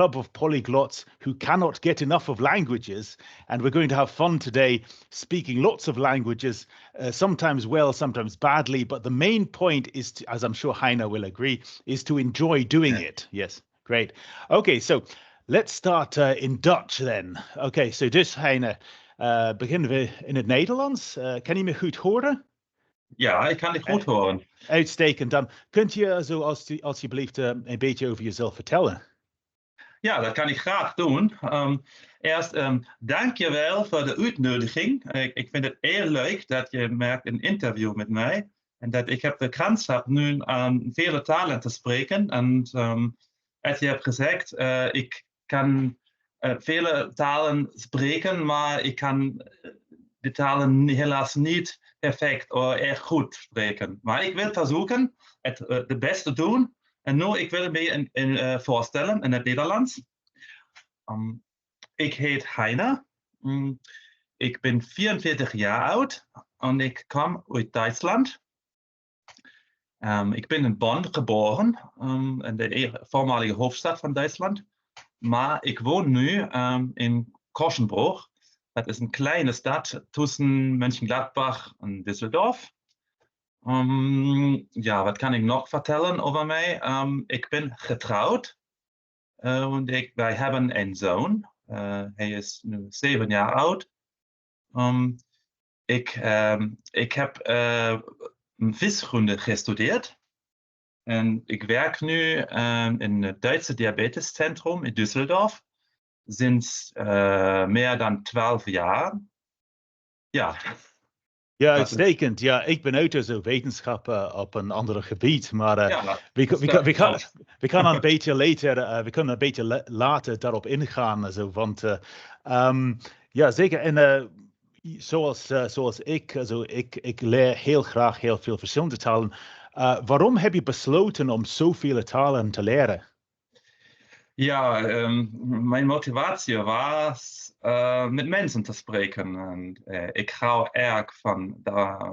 club of polyglots who cannot get enough of languages, and we're going to have fun today speaking lots of languages, sometimes well, sometimes badly, but the main point is, to, as I'm sure Heine will agree, is to enjoy doing it. Yes, great. Okay, so let's start in Dutch then. Okay, so dus Heine, beginnen we in het Nederlands. Kan je me goed horen? Ja, ik kan je goed horen. Uitstekend. Dan kunt je zo alsjeblieft een beetje over jezelf vertellen. Ja, dat kan ik graag doen. Eerst dank je wel voor de uitnodiging. Ik vind het heel leuk dat je maakt een interview met mij. En dat ik heb de kans heb nu vele talen te spreken. En als je hebt gezegd, ik kan vele talen spreken, maar ik kan de talen helaas niet perfect of erg goed spreken. Maar ik wil verzoeken het de beste doen. En nu, ik wil me voorstellen in het Nederlands. Ik heet Heine. Ik ben 44 jaar oud en ik kom uit Duitsland. Ik ben in Bonn geboren, in de voormalige hoofdstad van Duitsland. Maar ik woon nu in Korschenbruch. Dat is een kleine stad tussen Mönchengladbach en Düsseldorf. Ja, wat kan ik nog vertellen over mij? Ik ben getrouwd. Wij hebben een zoon. Hij is nu 7 jaar oud. Ik heb viskunde gestudeerd. En ik werk nu in het Duitse Diabetescentrum in Düsseldorf. Sinds meer dan 12 jaar. Ja. Ja, uitstekend. Ja, ik ben uit als wetenschapper op een ander gebied, maar we kunnen een beetje later daarop ingaan. Zo, want ja, zeker. En zoals ik leer heel graag heel veel verschillende talen. Waarom heb je besloten om zoveel talen te leren? Ja, mijn motivatie was met mensen te spreken. En, ik hou erg van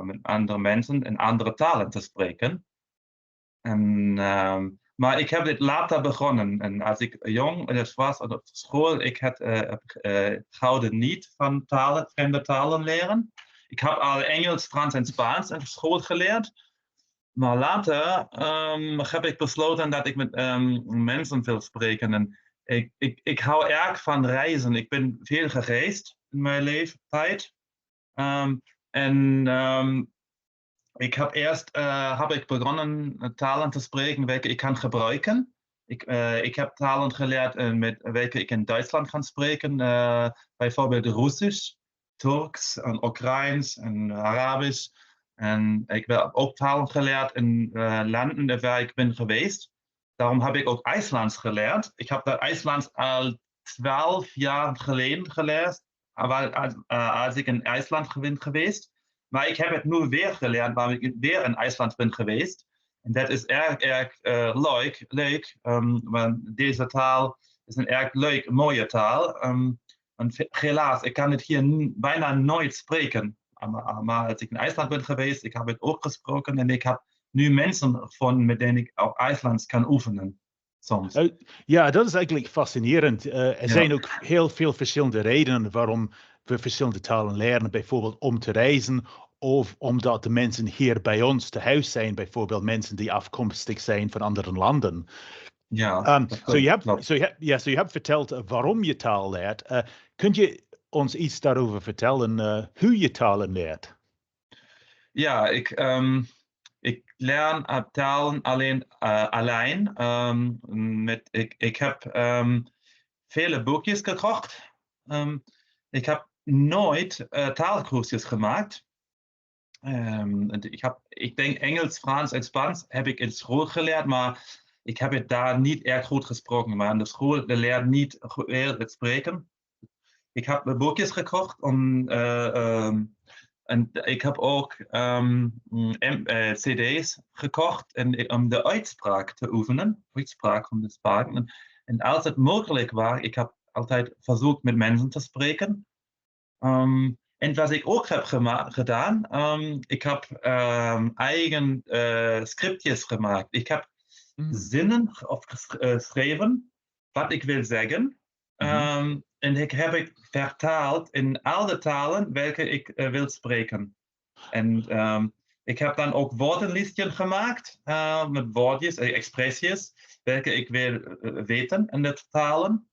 met andere mensen in andere talen te spreken. En, maar ik heb dit later begonnen. En als ik jong was op school, ik houde niet van vreemde talen leren. Ik heb al Engels, Frans en Spaans in school geleerd. Maar later heb ik besloten dat ik met mensen wil spreken. En ik hou erg van reizen. Ik ben veel gereisd in mijn leeftijd. Ik heb eerst begonnen talen te spreken welke ik kan gebruiken. Ik heb talen geleerd met welke ik in Duitsland kan spreken. Bijvoorbeeld Russisch, Turks, en Oekraïens en Arabisch. En ik heb ook talen geleerd in landen waar ik ben geweest. Daarom heb ik ook IJslands geleerd. Ik heb dat IJslands al 12 jaar geleden geleerd, als ik in IJsland ben geweest. Maar ik heb het nu weer geleerd, waar ik weer in IJsland ben geweest. En dat is erg leuk, want deze taal is een erg leuk, mooie taal. En helaas, ik kan het hier bijna nooit spreken. Maar als ik in IJsland ben geweest, ik heb het ook gesproken en ik heb nu mensen gevonden met denen ik ook IJslands kan oefenen. Soms. Ja, dat is eigenlijk fascinerend. Er zijn ook heel veel verschillende redenen waarom we verschillende talen leren. Bijvoorbeeld om te reizen of omdat de mensen hier bij ons te huis zijn. Bijvoorbeeld mensen die afkomstig zijn van andere landen. Ja, je hebt verteld waarom je taal leert. Kun je ons iets daarover vertellen hoe je talen leert? Ja, ik leer talen alleen. Ik heb vele boekjes gekocht. Ik heb nooit taalkursus gemaakt. Ik denk Engels, Frans en Spaans heb ik in school geleerd, maar ik heb het daar niet erg goed gesproken. Maar in de school leer niet heel het spreken. Ik heb boekjes gekocht en ik heb ook cd's gekocht om de uitspraak te oefenen. Uitspraak van de spraken. En als het mogelijk was, ik heb altijd verzocht met mensen te spreken. En wat ik ook heb gedaan, ik heb eigen scriptjes gemaakt. Ik heb zinnen geschreven wat ik wil zeggen. En ik heb ik vertaald in alle talen welke ik wil spreken. En ik heb dan ook woordenlijstjes gemaakt met woordjes, expressies, welke ik wil weten in de talen.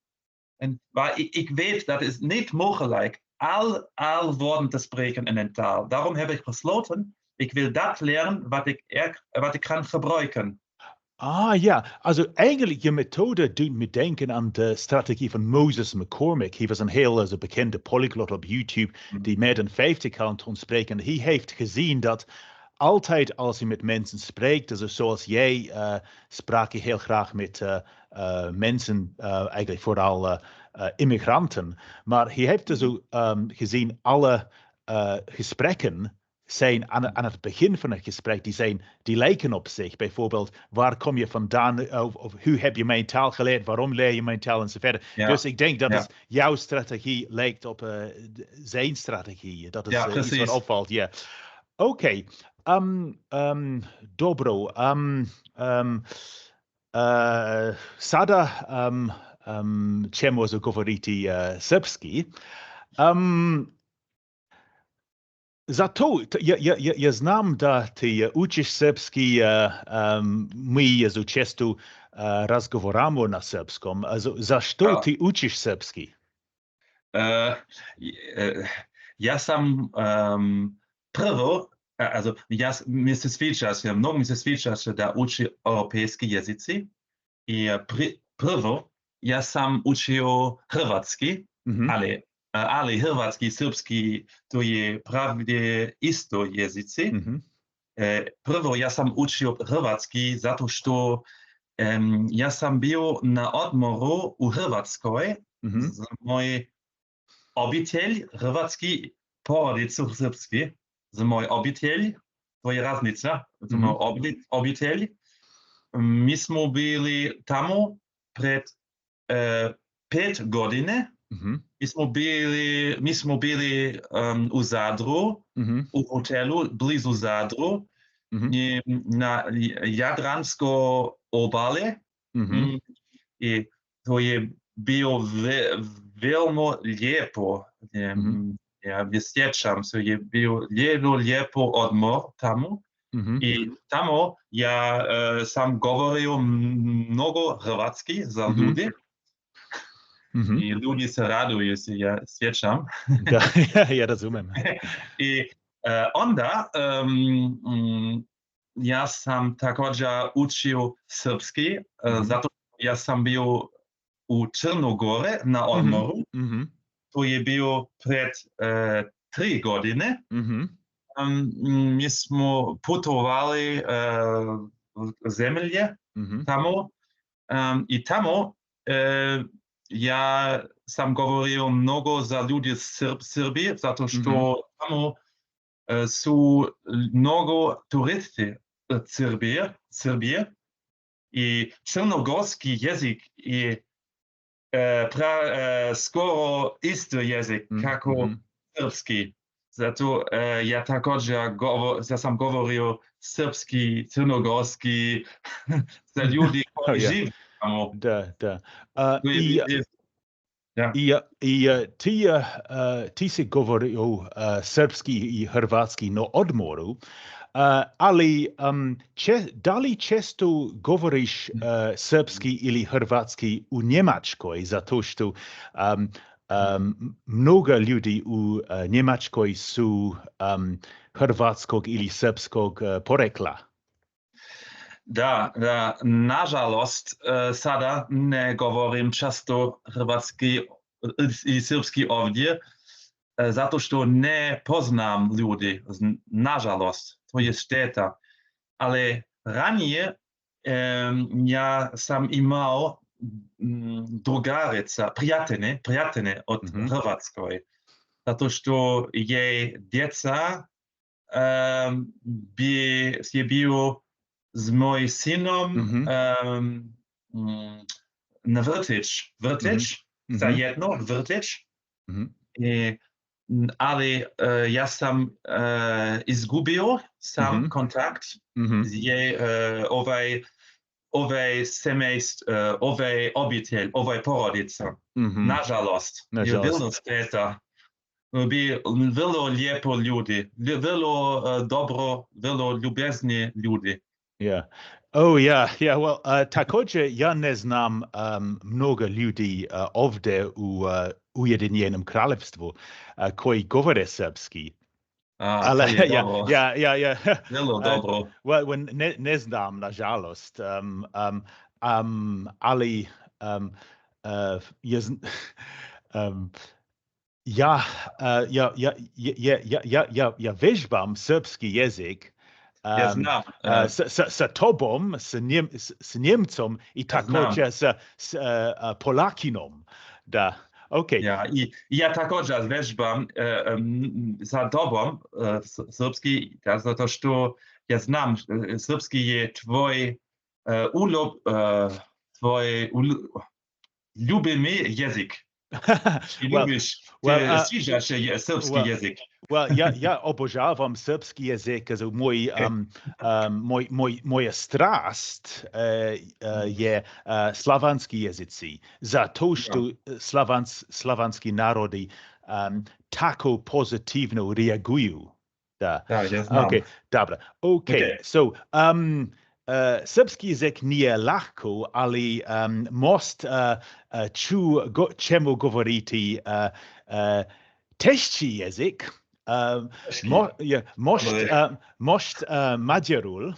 En waar ik weet dat is niet mogelijk al woorden te spreken in een taal. Daarom heb ik besloten, ik wil dat leren wat ik kan gebruiken. Ah ja, also eigenlijk je methode doet me denken aan de strategie van Moses McCormick. Hij was een heel bekende polyglot op YouTube die meer dan 50 kan spreken. Hij heeft gezien dat altijd als hij met mensen spreekt, also zoals jij sprak je heel graag met mensen, eigenlijk vooral immigranten. Maar hij heeft also gezien alle gesprekken zijn aan het begin van het gesprek, die lijken op zich. Bijvoorbeeld, waar kom je vandaan? Of hoe heb je mijn taal geleerd? Waarom leer je mijn taal? Enzovoort. Ja. Dus ik denk dat jouw strategie lijkt op zijn strategie. Dat is iets wat opvalt. Ja. Oké. Dobro. Sada ćemo govoriti srpski. Zato, ja znam da ti učiš srpski, mi često razgovaramo na srpskom. Zašto ti učiš srpski? Ja sam prvo, mi se sviđa da uči europejski jezici i prvo ja sam učio hrvatski, ali hrvatski i srpski to je pravdje isto jezici. Prvo ja sam učio hrvatski zato što ja sam bio na odmoru u Hrvatskoj za moj obitelj hrvatski, porodicu srpski, za moj obitelj, to je raznica, za moj obitelj. Mi smo bili tamo pred 5 godine. Mi smo bili u Zadru, u hotelu blizu Zadru, na Jadranskoj obale. I to je bio veoma lijepo. Ja sjećam se, je bio lijepo odmor tamo. I tamo ja sam govorio mnogo hrvatski za ljudi. I ljudi se raduju, se ja sjećam. Da, ja razumem. I onda ja sam također učio srpski, zato ja sam bio u Crnogore na odmoru. To je bio pred 3 godine. Mi smo putovali zemlje tamo i tamo ja sam govorio mnogo za ljudi Srbije, zato što tamo su mnogo turisti Srbije i crnogorski jezik je skoro isto jezik kako srpski. Zato ja također ja sam govorio srpski, crnogorski za ljudi koji žive tamo. Da. Ti si govorio srpski i hrvatski na odmoru, ali da li često govoriš srpski ili hrvatski u Njemačkoj, zato što mnogo ljudi u Njemačkoj su hrvatskog ili srpskog porekla? Da, nažalost, sada ne govorim često hrvatski i srpski ovdje, zato što ne poznam ljudi, nažalost, to je šteta. Ali ranije ja sam imao drugarica, prijatelje od Hrvatskoj, zato što je djeca je bio z mojim sinom na vrtić, zajedno vrtić, ali ja sam izgubio sam kontakt. ovaj semejst, ovaj obitelj, ovaj porodica, nažalost, je bilo sveta. Bi vrlo lijepo ljudi, vrlo dobro, vrlo ljubezni ljudi. Yeah. Oh, yeah. Well, također ja ne znam mnogo ljudi ovdje u Ujedinjenom kraljevstvu koji govore srpski. Ale ja. Vrlo dobro. Ne znam, nažalost. Ali ja vežbam srpski jezik. Ja znam. Sa tobom, s Njemcom i također s Polakinom. Da. Okay. Ja također vežbam sa tobom srpski, zato što ja znam, srpski je tvoj ljubimi jezik. I ljubiš, sviđaš srpski jezik. Ja obožavam srpski jezik, moja strast je slavanski jezici, zato što slavanski narodi tako pozitivno reaguju. Da, ja znam. Okay, dobro. Okay. So, srpski jezik nije lako, ali most čemu govoriti težki jezik, most Mađarul.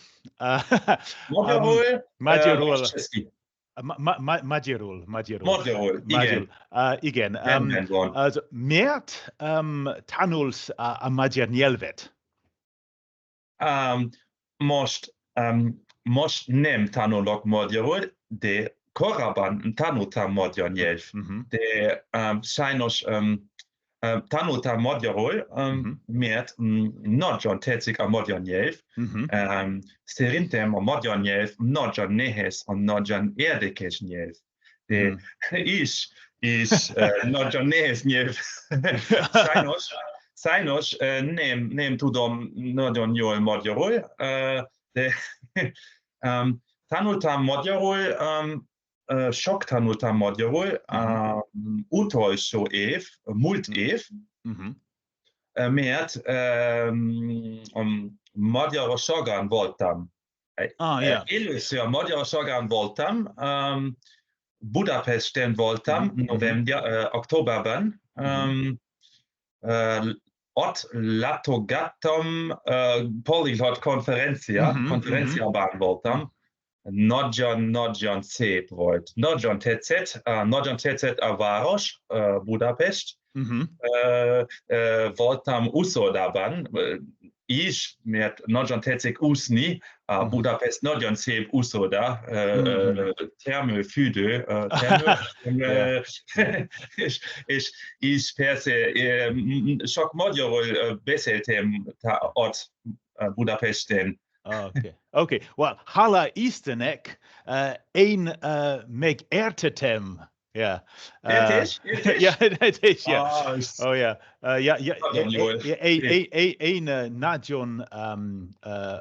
Mađarul. Igen. Mert tanuls a Mađar njelvet. Most nem tanulok magyarul, de korábban tanultam magyar nyelv. De sajnos tanultam magyarul, mert nagyon tetszik a magyar nyelv. Szerintem a magyar nyelv nagyon nehéz, a nagyon érdekes nyelv. De is nagyon nehéz nyelv. Sajnos nem tudom nagyon jól magyarul, de tanultam magyarul, sok tanultam magyarul, utolsó év, múlt év, mert Magyarországon voltam. Először Magyarországon voltam, Budapesten voltam, októberben, ott látogattam poliglot konferenciában voltam. Nagyon szép volt. Nagyon tetszett a város, Budapest. Voltam úszodában is, mert nagyon tetszik úszni. Budapest nagyon szép úszoda, termőfürdő, és persze sok magyarul beszéltem ott Budapesten. Okay. Well, hála Istennek, én megértettem. Yeah. It is. Yeah. Oh, yeah. Ein nagyon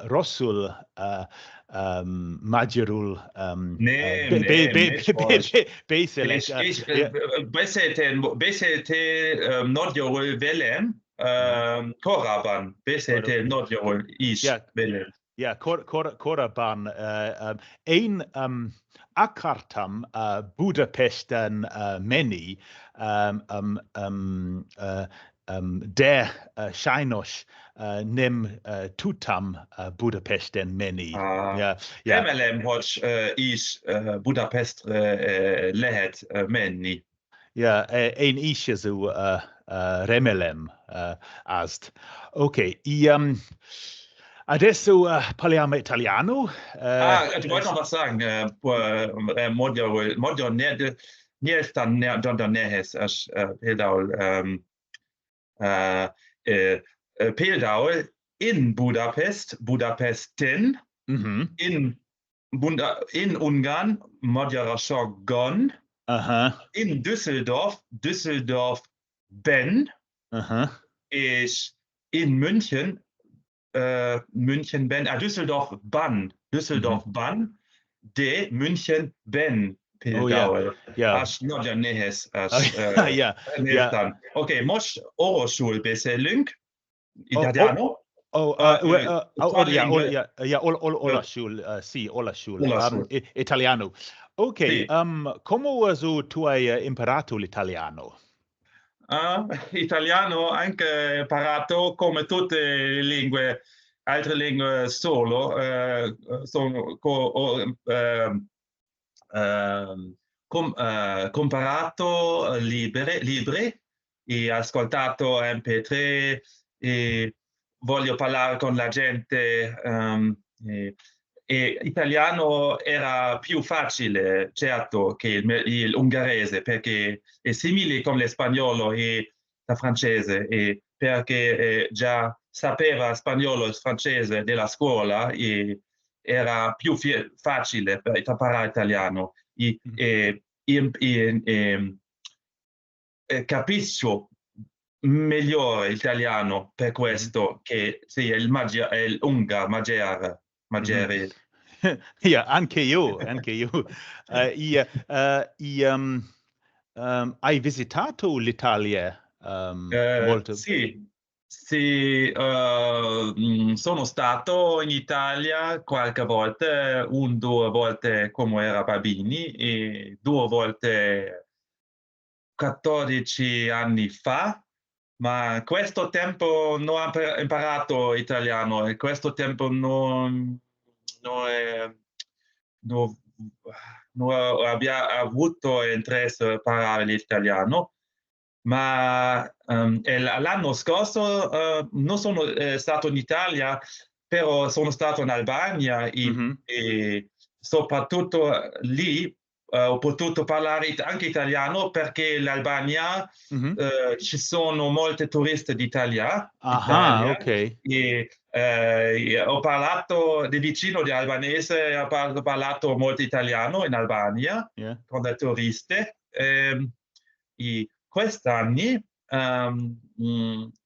rosszul magyarul beszéltél nagyjából velem, korábban beszéltél nagyjából is velem. Yeah, korábban én akartam Budapesten menni, de sajnos nem tudtam Budapesten menni. Remélem, hogy is Budapestre lehet menni. Én is remélem azt. Okay. Adesso parliamo italiano. Ich wollte noch was sagen. Magyar nyelvtan nagyon nehéz. Például in Budapesten, in Ungarn, Magyarországon, in Düsseldorfben, és in München, Düsseldorfban, D München Ben Oh yeah. Až nođa nehes. Yeah. Okay, moš orošul beselünk italiano. Olašul, sì, Olašul, italiano. Ok, sì. come uso tu hai imparato l'italiano? Italiano anche imparato come tutte le lingue, altre lingue solo, sono comparato libri e ascoltato MP3 e voglio parlare con la gente. E italiano era più facile, certo, che l'ungherese, perché è simile con l'espagnolo e la francese, e perché già sapeva spagnolo e francese della scuola e era più facile per imparare italiano. Capisco meglio l'italiano per questo che sì, è l'ungar maggiore. Yeah, anche io. Hai visitato l'Italia molto? Sì, sono stato in Italia qualche volta, 2 volte come era bambini e 2 volte 14 anni fa, ma questo tempo non ho imparato italiano e questo tempo non abbia avuto interesse a imparare l'italiano. Ma l'anno scorso non sono stato in Italia, però sono stato in Albania e soprattutto lì ho potuto parlare anche italiano perché l'Albania ci sono molti turisti d'Italia. Ok. E ho parlato di vicino di albanese, ho parlato molto italiano in Albania con le turiste. E quest'anno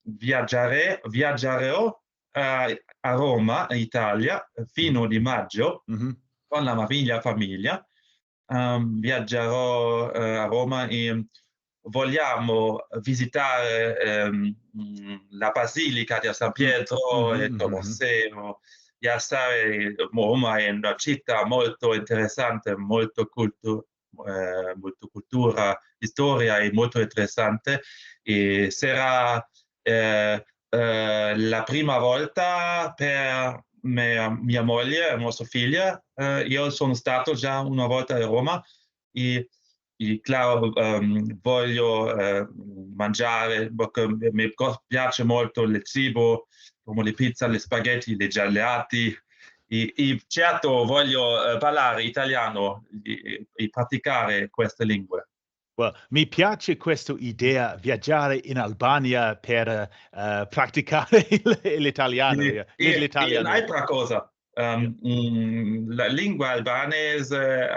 viaggerò a Roma, in Italia, fino di maggio con la mia famiglia. Viaggerò a Roma e vogliamo visitare la Basilica di San Pietro e il Colosseo. Ya sai, Roma è una città molto interessante, molto cultura, storia e molto interessante. E sarà la prima volta per mia moglie e nostra figlia. Io sono stato già una volta a Roma e claro, voglio mangiare, perché mi piace molto il cibo, come le pizze, le spaghetti, le gelati. E certo voglio parlare italiano e praticare queste lingue. Well, mi piace questa idea viaggiare in Albania per praticare l'italiano. E un'altra cosa, la lingua albanese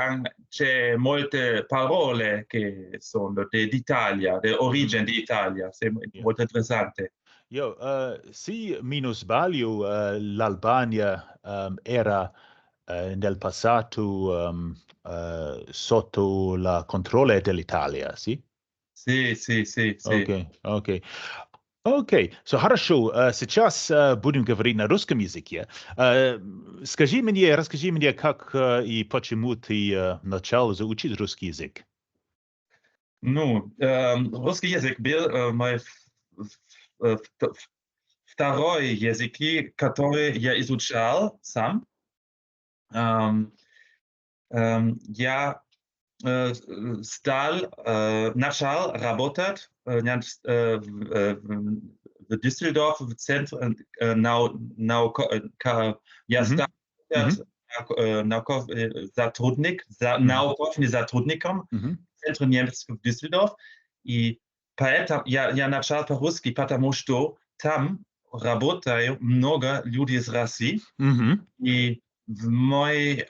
c'è molte parole che sono d'Italia, di origine d'Italia, è molto interessante. Sì, meno sbaglio, l'Albania era nel passato sotto la controllo dell'Italia, sì? Sì. Okay. Окей, хорошо. Сейчас будем говорить на русском языке. Расскажи мне, как и почему ты начал изучить русский язык. Ну, русский язык был мой второй язык, который я изучал сам. Я начал работать в Düsseldorf в центре я стал науковым сотрудником центра немцев в Düsseldorf. И поэтому я начал по-русски, потому что там работают много людей из России. И в мой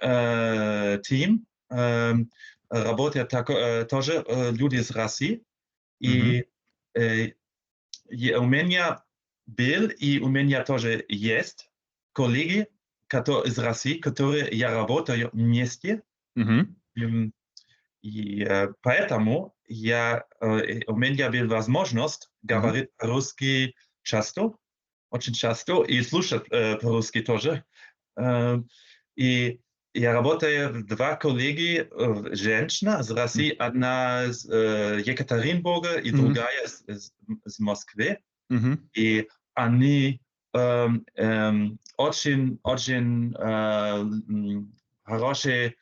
team работают тоже люди из России. И у меня был, и у меня тоже есть коллеги, из России, которые я работаю вместе. И поэтому у меня была возможность говорить по-русски часто, очень часто, и слушать по-русски тоже. И я работаю, два коллеги, женщина из России, одна из Екатеринбурга и другая из Москвы. И они очень хорошие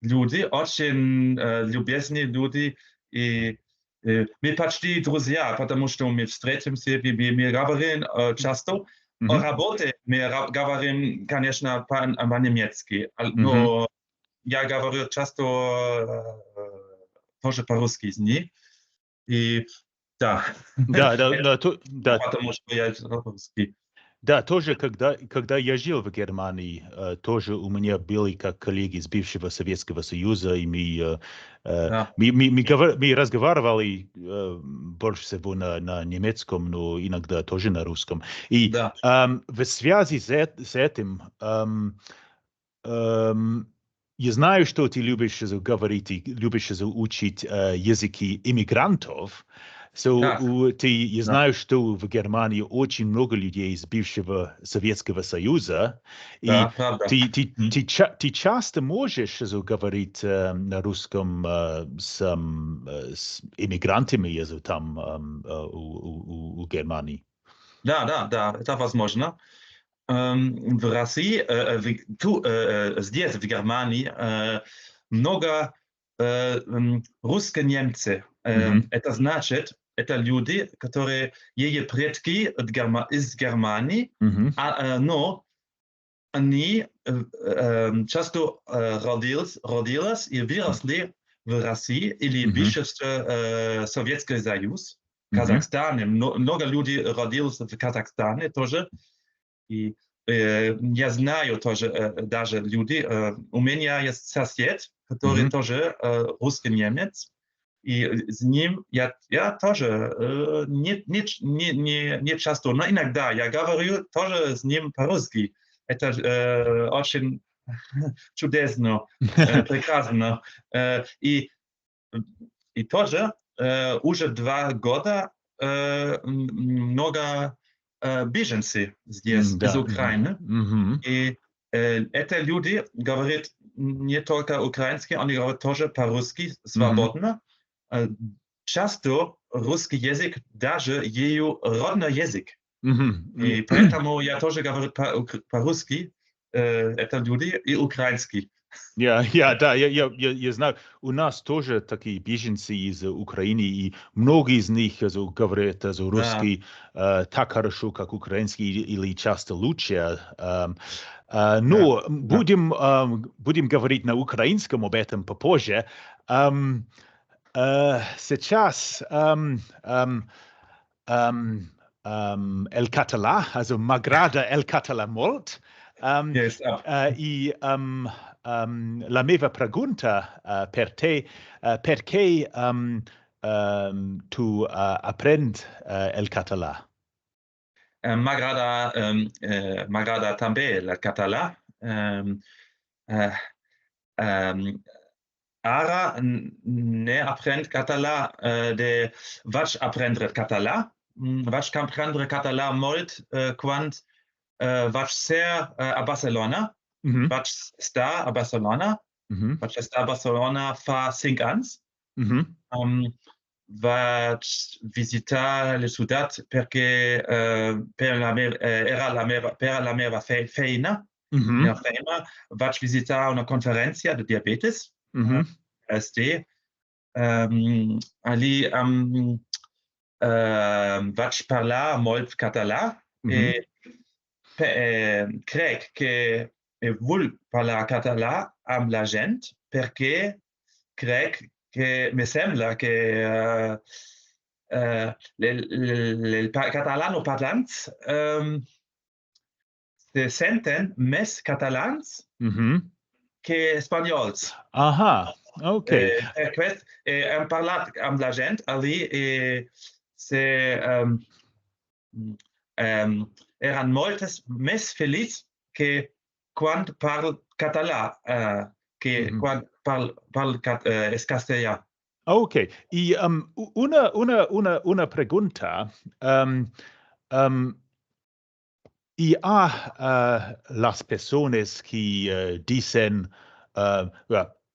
люди, очень любезные люди. И мы почти друзья, потому что мы встретимся, мы говорим часто. О работе мы говорим, конечно, по-немецки, но я говорю часто тоже по-русски с ней. И да. Да, Потому что я по-русски. Да, тоже, когда я жил в Германии, тоже у меня были как коллеги из бывшего Советского Союза, и мы разговаривали больше всего на немецком, но иногда тоже на русском. И в связи с этим, я знаю, что ты любишь говорить и любишь учить языки иммигрантов. Я знаю, что в Германии очень много людей из бывшего Советского Союза. И ты часто можешь говорить на русском с иммигрантами там у Германии? Да, это возможно. В России, здесь, в Германии, много русско-немцы. Это значит, это люди, которые ее предки из Германии, но они часто родились и выросли в России или бывший Советский Союз, Казахстане. Много людей родилось в Казахстане тоже. И я знаю тоже даже люди. У меня есть сосед, который тоже русский немец. И с ним я тоже не часто, но иногда я говорю тоже с ним по-русски. Это очень чудесно, прекрасно. И тоже уже 2 года много беженцев здесь, из Украины. И эти люди говорят не только украинский, они говорят тоже по-русски свободно. Часто русский язык даже ее родной язык. И поэтому я тоже говорю по-русски, это люди, и украинский. Да, я знаю. У нас тоже такие беженцы из Украины, и многие из них говорят русский так хорошо, как украинский, или часто лучше. Но будем говорить на украинском об этом попозже. Сейчас El Català, also m'agrada El Català molt. I la meva pregunta per te, perché tu apprendi el català? M'agrada també el català. Ara ne aprendre català vaig aprendre català. Vaig aprendre català molt quan vaig ser a Barcelona. Vaig estar a Barcelona. Vaig estar a Barcelona fa 5 anys. Vaig visitar la ciutat perquè era la meva feina. Vaig visitar una conferència de diabetes. SD. Allí vaig parlar molt català. Crec que vull parlar català amb la gent perquè crec que me sembla que els catalanoparlants se senten més catalans que espanyols. Aha, ok. Hem parlat amb la gent allí i eren moltes més feliços que quan parle català, que quan parle es castellà. Ok, y una pregunta. Y las personas que dicen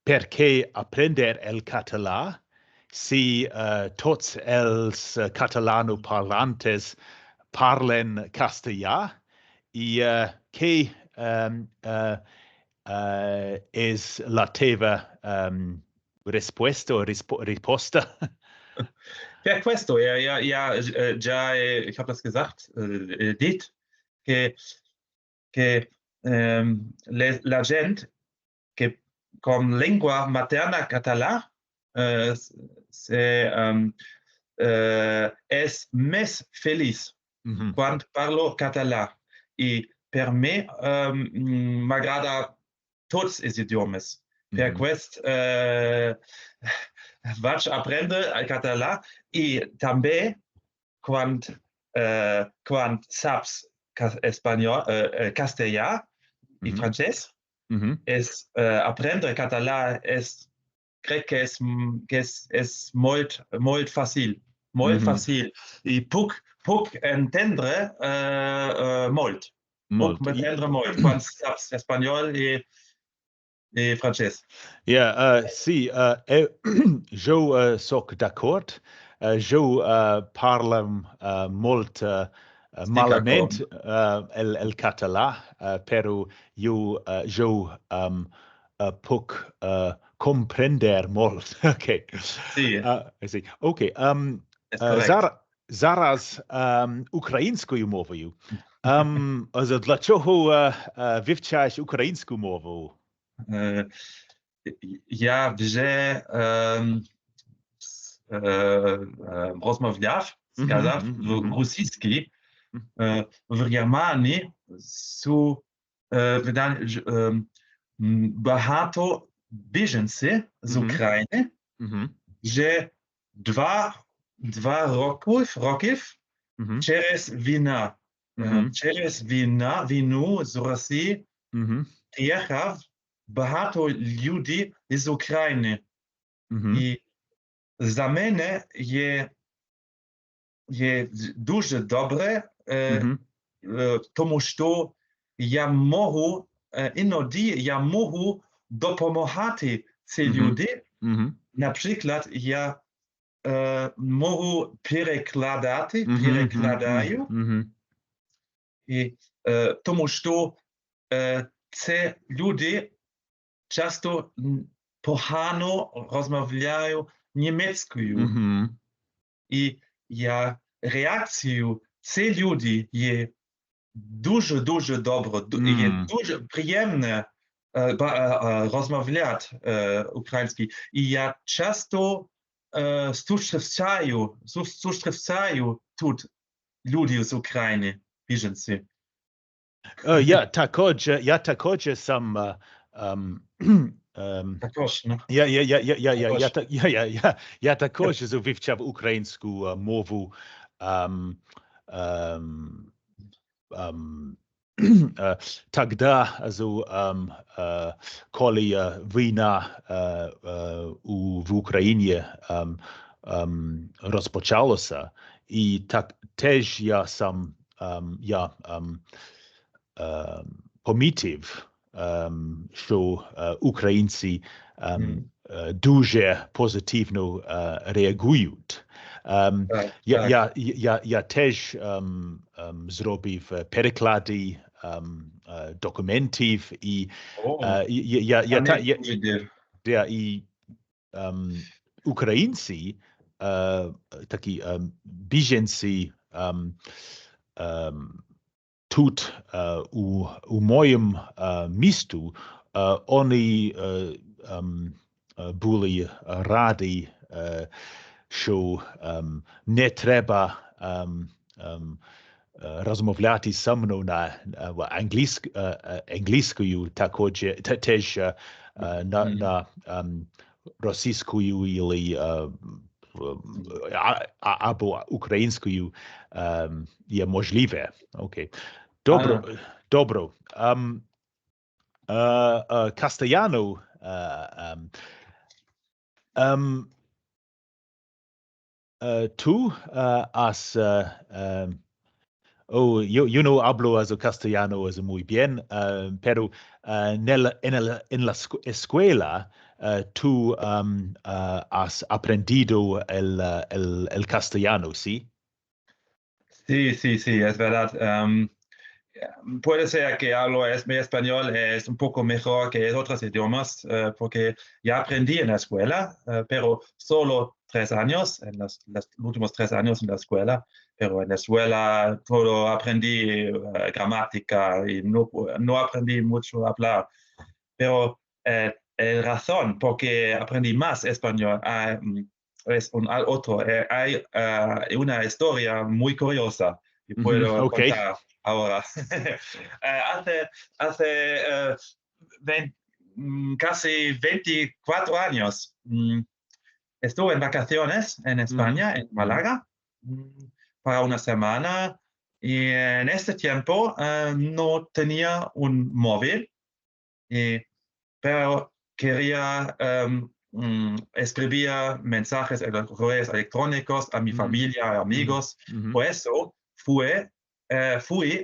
perché aprender el català si tots els catalano-parlantes parlen castellà y que es la teva risposta o risposta? Per questo, ja, già, ich habe das gesagt, dit, que la gent que com lengua materna català és més feliç quan parlo català. I per mi m'agrada tots els idiomes. Per quest vaig aprendre el català i també quan saps espanyol, castellà i francès, aprendre català crec que és molt fàcil. Molt fàcil. I puc entendre molt. Puc entendre molt quan saps espanyol i francès. Sí, jo soc d'acord. Jo parlo molt malament el català, però jo puc comprender molt. Okay. Sí. Sí. Okay. Zaraz ukraińską mowę. Also dlaczego wywczałeś ukraińską mowę? Ja, вже розмовляв, сказав, російський, в Германії багато біженців з України, вже два років через війну з Росії приїхав багато людей з України. І за мене є дуже добре, тому що іноді я можу допомагати ці люди. Наприклад, я можу перекладаю, і тому що ці люди часто погано розмовляють німецькою. І реакцію ці люди є дуже добре, є дуже приємно розмовляти українською. І я часто зустрічаю тут люди з України, біженці. Я також сам я також вивчав українську мову тогда, коли війна в Україні розпочалася, і теж я сам помітив, що українці дуже позитивно реагують. Я теж зробив переклади документів, і українці, такі біженці, тут у моєму місту, вони були раді, що не треба розмовляти зі мною на англійською, теж на російською або українською є можливе. Окей. Добре. Castellano. Tú has... yo no hablo castellano muy bien, pero en la escuela tú has aprendido el castellano, ¿sí? Sí, es verdad. Puede ser que mi español es un poco mejor que otros idiomas, porque ya aprendí en la escuela, pero solo 3 años, en los últimos 3 años en la escuela, pero en la escuela todo aprendí gramática y no aprendí mucho a hablar. Pero el razón por qué aprendí más español es otro. Hay una historia muy curiosa que puedo Ok. contar ahora. Hace casi 24 años estuve en vacaciones en España, en Málaga, para una semana. Y en este tiempo no tenía un móvil, pero quería escribir mensajes en los correos electrónicos a mi familia, amigos. Por eso fui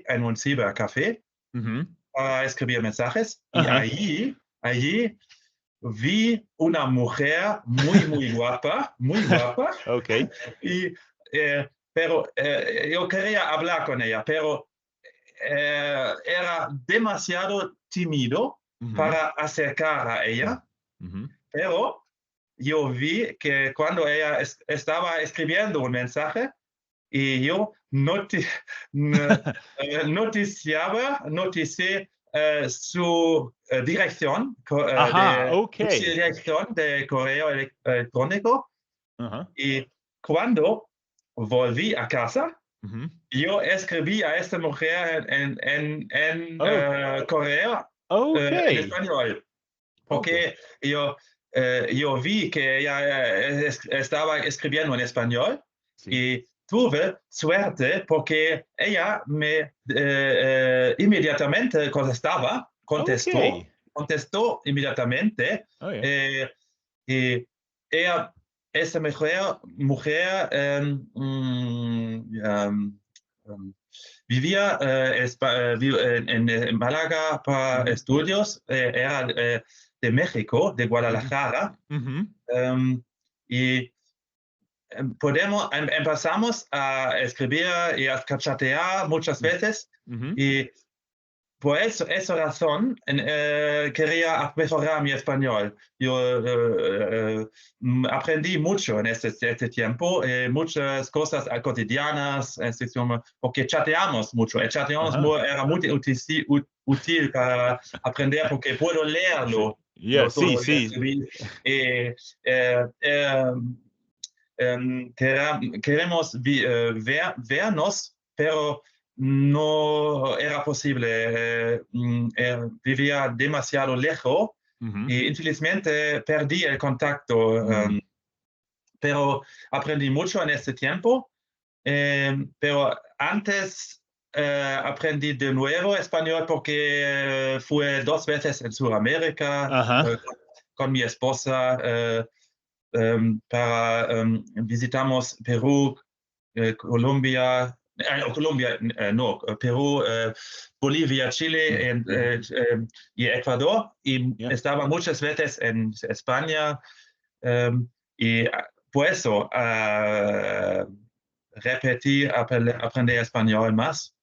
en un cibercafé para escribir mensajes y allí vi una mujer muy guapa, Ok. y, pero yo quería hablar con ella, pero era demasiado tímido para acercar a ella, pero yo vi que cuando ella estaba escribiendo un mensaje y yo noticié su dirección Ok. su dirección de correo electrónico, y cuando volví a casa, yo escribí a esta mujer en correo en Ok. español, porque yo vi que ella estaba escribiendo en español Sí. y tuve suerte porque ella me inmediatamente contestó inmediatamente. Oh, yeah. Y ella, esa mujer vivía en Málaga para estudios, era de México, de Guadalajara, y empezamos a escribir y a chatear muchas veces, y por esa razón quería mejorar mi español. Yo aprendí mucho en este tiempo, muchas cosas cotidianas, porque chateamos mucho. El chateamos era muy útil para aprender, porque puedo leerlo. Yeah, sí. Queremos vernos, pero no era posible. Vivía demasiado lejos y infelizmente perdí el contacto. Pero aprendí mucho en este tiempo. Pero antes aprendí de nuevo español porque fui 2 veces en Sudamérica con mi esposa. Visitamos Perú, Colombia, no, Perú, Bolivia, Chile y Ecuador, y estaba muchas veces en España, y por eso aprender español más.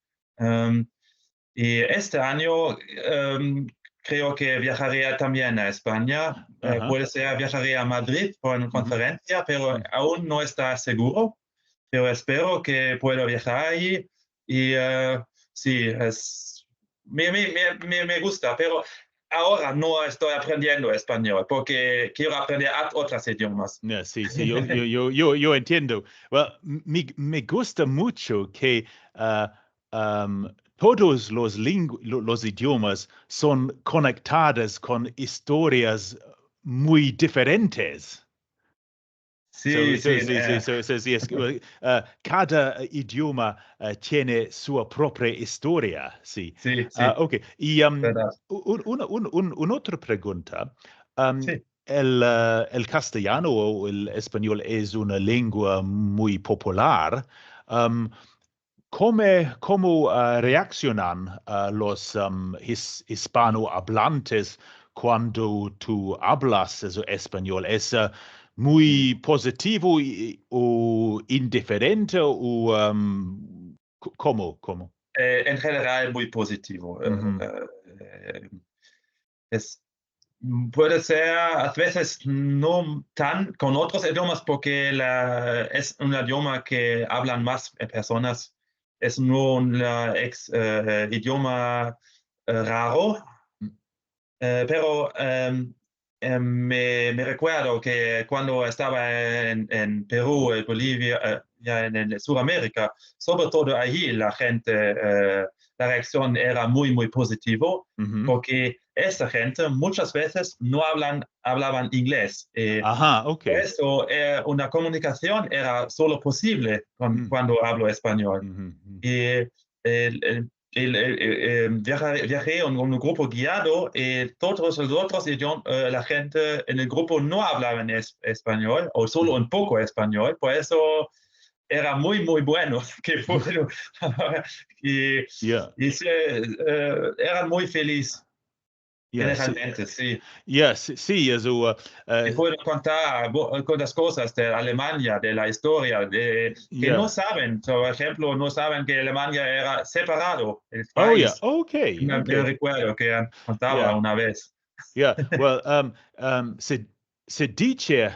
Y este año creo que viajaré también a España. Puede ser viajaré a Madrid por una conferencia, pero aún no está seguro. Pero espero que pueda viajar allí. Y sí, me gusta, pero ahora no estoy aprendiendo español porque quiero aprender otros idiomas. Yeah, sí, yo entiendo. Well, me gusta mucho que todos los idiomas son conectados con historias muy diferentes. Cada idioma tiene su propia historia, sí. Ok, y una otra pregunta. El castellano o el español es una lengua muy popular. ¿Cómo reaccionan los hispanohablantes cuando tú hablas español? ¿Es muy positivo o indiferente o cómo? En general muy positivo. Puede ser a veces no tan con otros idiomas porque es un idioma que hablan más personas. Es no un idioma raro, pero me recuerdo que cuando estaba en Perú, Bolivia, ya en Sudamérica, sobre todo allí la gente, la reacción era muy, muy positiva, porque esta gente muchas veces no hablaban inglés. Ajá, ok. Por eso una comunicación era solo posible cuando hablo español. Y viajé en un grupo guiado y todos los otros idiomas, la gente en el grupo no hablaba en español o solo un poco español, por eso era muy, muy bueno. y eran muy felices. Generalmente, sí. Sí, eso. Te puedo contar las cosas de Alemania, de la historia, que no saben, por ejemplo, no saben que Alemania era separado el país. Okay. Me recuerdo que contaba una vez. Se dice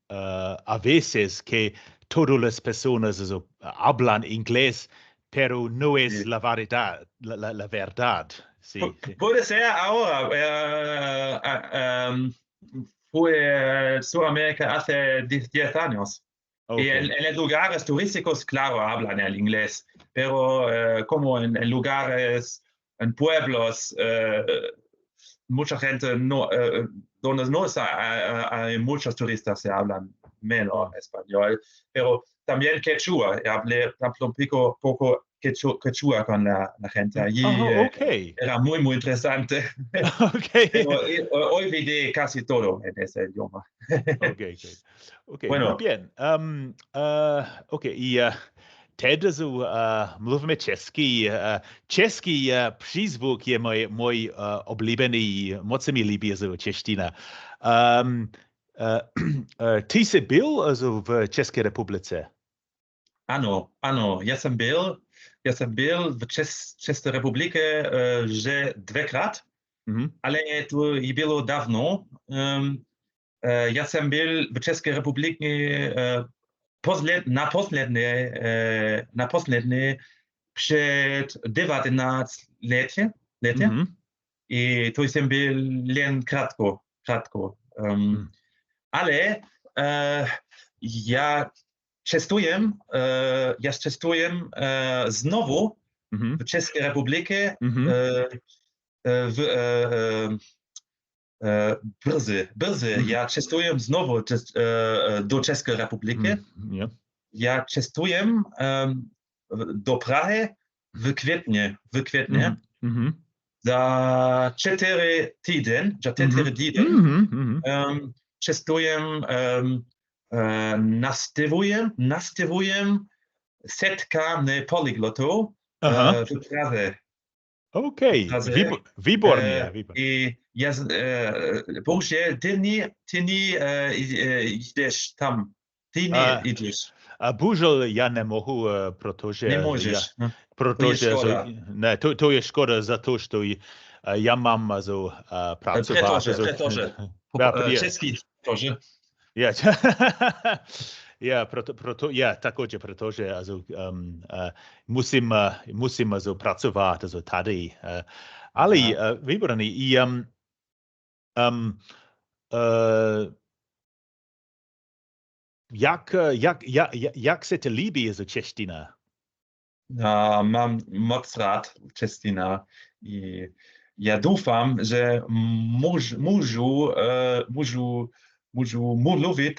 a veces que todas las personas hablan inglés, pero no es la verdad. La verdad. Sí. Puede ser ahora. Fue a Sudamérica hace 10 años. Y en los lugares turísticos, claro, hablan el inglés, pero como en lugares, en pueblos, mucha gente no, donde no hay muchos turistas se hablan menos español, pero también quechua, hablé un poco quechua con la gente allí. Era muy, muy interesante. Pero olvidé casi todo en ese idioma. Bueno. Muy bien. Y Ted mluvíme česky. Český přízvuk je můj oblíbený, moc se mi líbí čeština. Ty jsi byl v České republice? Ano, já jsem byl v České republice že dvakrát, ale to bylo dávno. Já jsem byl v České republice naposledy před 19 lety. I to jsem byl jen krátko. Ale já cestujem znovu v České republice brzy. Já cestujem znovu do České republiky. Já cestujem do Prahy v květně. Za 4 týdny. Cestujem, nastavujem setkání polyglotů v Praze. Výborně. I bohužel ty jdeš tam. Ty nejdeš. Bohužel já nemohu, protože... Nemůžeš. To je škoda za to, že já mám pracovat. Protože. Český, protože. Protože musím pracovat tady. Ale výborný. Jak se ti líbí čeština? Mám moc rád čeština. Já doufám, že můžu můžu mluvit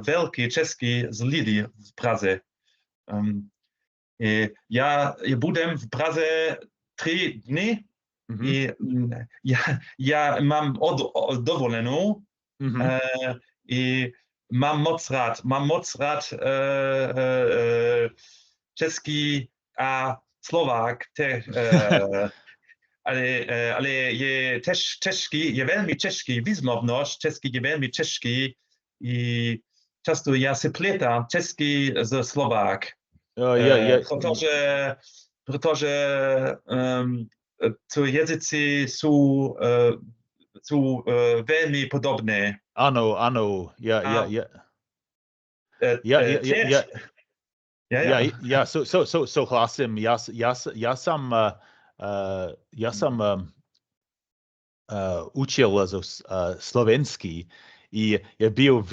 velký český s lidi v Praze. Já budem v Praze 3 dny. Já mám dovolenou i mám moc rád český a Slovák, ale je těžký, je velmi těžký výslovnost, český je velmi těžký i často já se plétám český z Slovák. Protože ty jazyci jsou velmi podobné. Ano. Já souhlasím. Já jsem učil slovenský i byl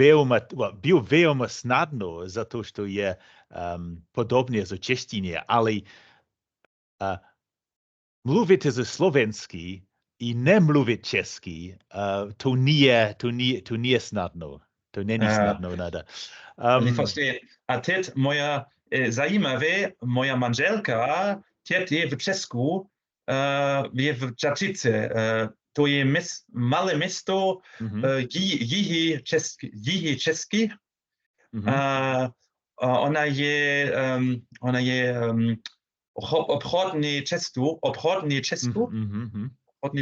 velmi snadno za to, že je podobně z češtině, ale mluvit ze slovenský i nemluvit český, to nie snadno. To není snadno nada. A teď zajímavé, moja manželka, teď je v Česku, je v Čačice. To je malé město, jihy český. Ona je obchodní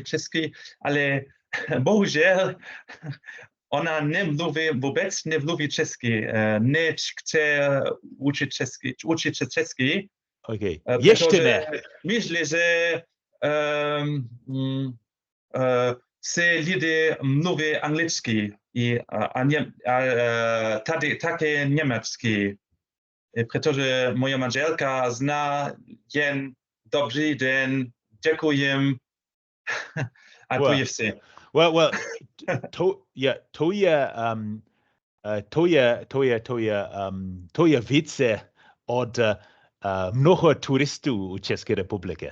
český, ale bohužel ona vůbec nemluví česky, nechce učit česky. Okay. Ještě ne. Myslím, že se lidé mluví anglicky a také německy, protože moja manželka zná jen dobrý den, děkujem a to je vše. Well, to je více od mnoho turistů u České republiky.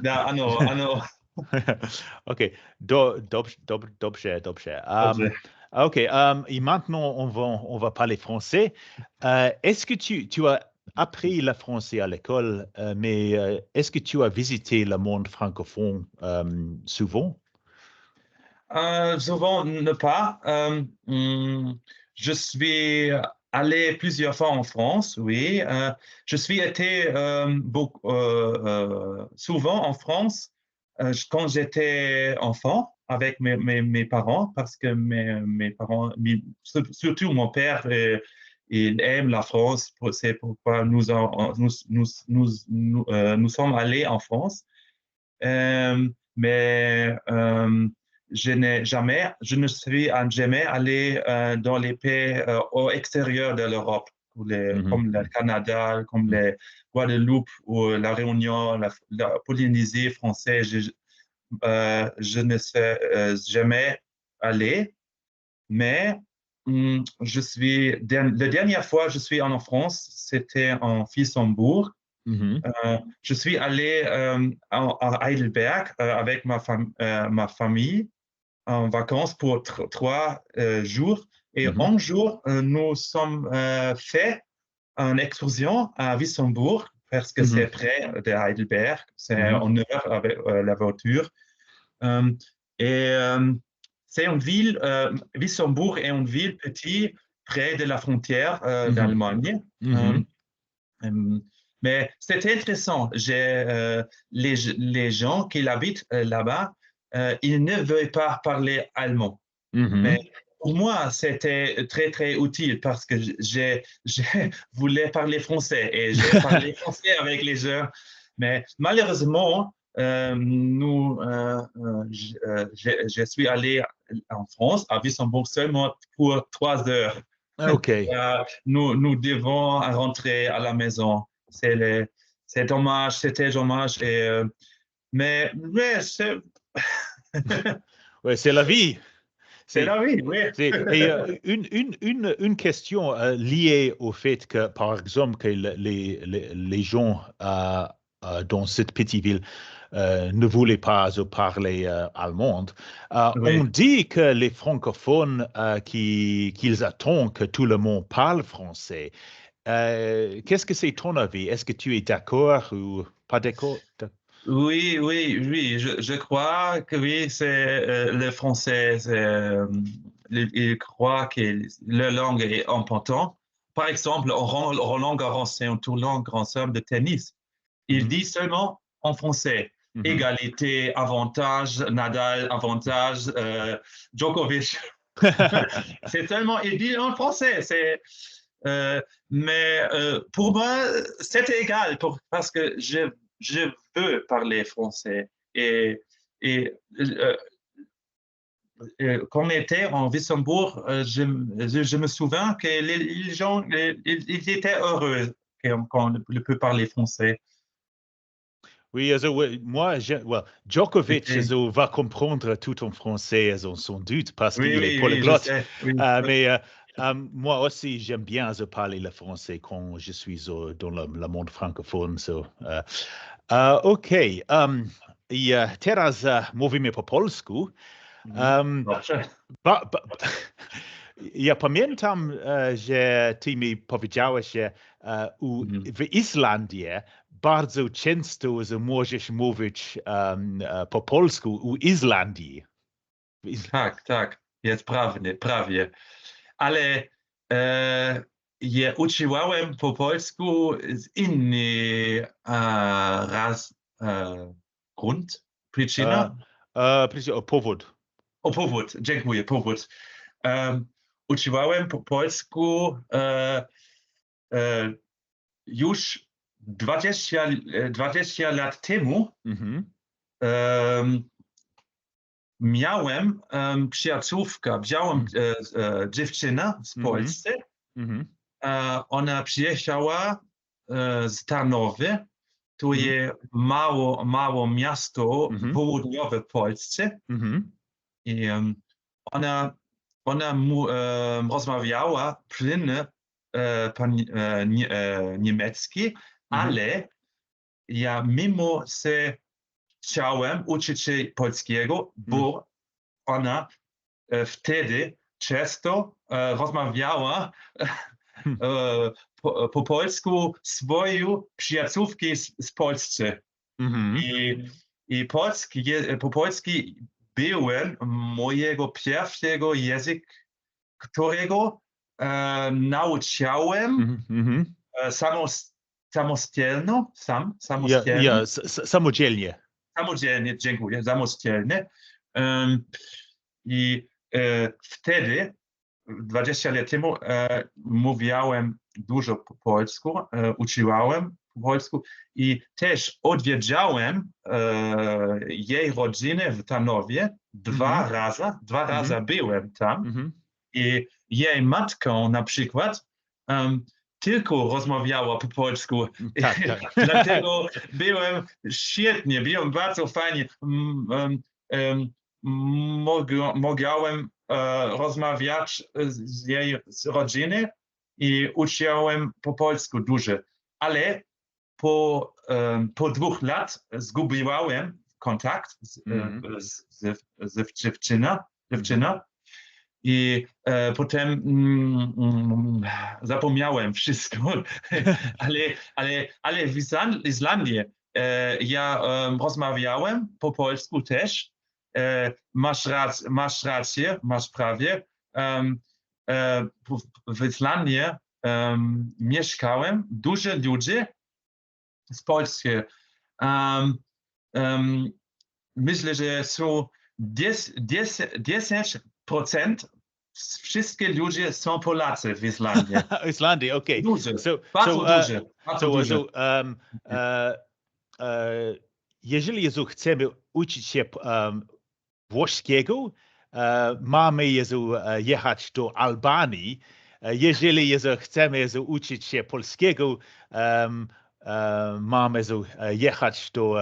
Ja, ano. Ok, dobře. Ok, et maintenant on va parler français. Est-ce que tu as appris le français à l'école, mais est-ce que tu as visité le monde francophone souvent? Souvent, ne pas. Je suis allé plusieurs fois en France, oui. Je suis été souvent en France quand j'étais enfant avec mes parents, parce que mes parents, surtout mon père, il aime la France. C'est pourquoi nous sommes allés en France. Mais je ne suis jamais allé dans les pays au extérieur de l'Europe, comme le Canada, comme les Guadeloupe ou la Réunion, la Polynésie française. Je ne suis jamais allé, mais la dernière fois que je suis en France, c'était en Luxembourg. Je suis allé à Heidelberg avec ma famille en vacances pour 3 jours. Et un jour, nous sommes fait une excursion à Luxembourg parce que c'est près de Heidelberg. C'est en heure avec la voiture. C'est une ville, Luxembourg est une ville petite près de la frontière d'Allemagne. Mais c'est intéressant. Les gens qui habitent là-bas, ils ne veulent pas parler allemand. Mais pour moi, c'était très, très utile parce que je voulais parler français et j'ai parlé français avec les gens. Mais malheureusement, je suis allé en France, à Luxembourg, seulement pour 3 heures. Okay. Nous devons rentrer à la maison. C'est dommage, c'était dommage. Mais c'est... Ouais, c'est la vie. C'est la vie, oui. Et une question liée au fait que, par exemple, que les gens dans cette petite ville ne voulait pas parler allemand. Oui. On dit que les francophones qu'ils attendent que tout le monde parle français. Qu'est-ce que c'est ton avis? Est-ce que tu es d'accord ou pas d'accord? Oui, je crois que oui, c'est le français, il croit que la langue est importante. Par exemple, Roland Garros, c'est un tournoi grand chelem de tennis. Il dit seulement en français. Égalité, avantage, Nadal, avantage, Djokovic. C'est seulement, il dit en français. Mais pour moi, c'est égal parce que je veux parler français. Et quand on était en Luxembourg, je me souviens que les gens ils étaient heureux quand on peut parler français. Oui, moi, Djokovic Oui, va comprendre tout en français sans doute parce oui, qu'il est oui, je polyglotte. sais. Oui. Mais moi aussi, j'aime bien parler le français quand je suis dans le monde francophone. OK. Teraz mówimy po polsku. Dobrze. Ja pamiętam, że ty mi powiedziałeś, że w Islandii bardzo często możesz mówić po polsku u Islandii. Tak, jest prawie. Ale je uczyłem po polsku z inny grund, przyczyna. Powód. Powód, dziękuję, powód. Uczyłem po polsku już 20 lat temu. Miałem przyjaciółkę, dziewczynę z Polski. Ona przyjechała z Tarnowy. To jest mało miasto południowe w Polsce. I ona rozmawiała płynnie niemiecki, ale ja mimo że chciałem uczyć się polskiego, bo ona wtedy często rozmawiała po polsku swoją przyjaciółki z Polski. I po polski byłem mojego pierwszego języka, którego nauczyłem samodzielnie. Samodzielnie, dziękuję, samodzielnie. I wtedy, 20 lat temu, mówiłem dużo po polsku, uczyłem po polsku i też odwiedzałem jej rodzinę w Tarnowie dwa razy byłem tam. I jej matką na przykład tylko rozmawiała po polsku. Tak. Dlatego byłem bardzo fajnie. Mogłem rozmawiać z jej rodziną i uczyłem po polsku dużo. Ale po 2 latach zgubiłem kontakt z dziewczyną. I potem zapomniałem wszystko, ale w Islandii ja rozmawiałem po polsku też. Masz rację, masz prawie. W Islandii mieszkałem dużo ludzi z Polski. Myślę, że są 10% wszystkie ludzie są Polacy w Islandii. Islandii, okej. Bardzo duże. Jeżeli chcemy uczyć się włoskiego, mamy jechać do Albanii. Jeżeli chcemy uczyć się polskiego, mamy so jechać do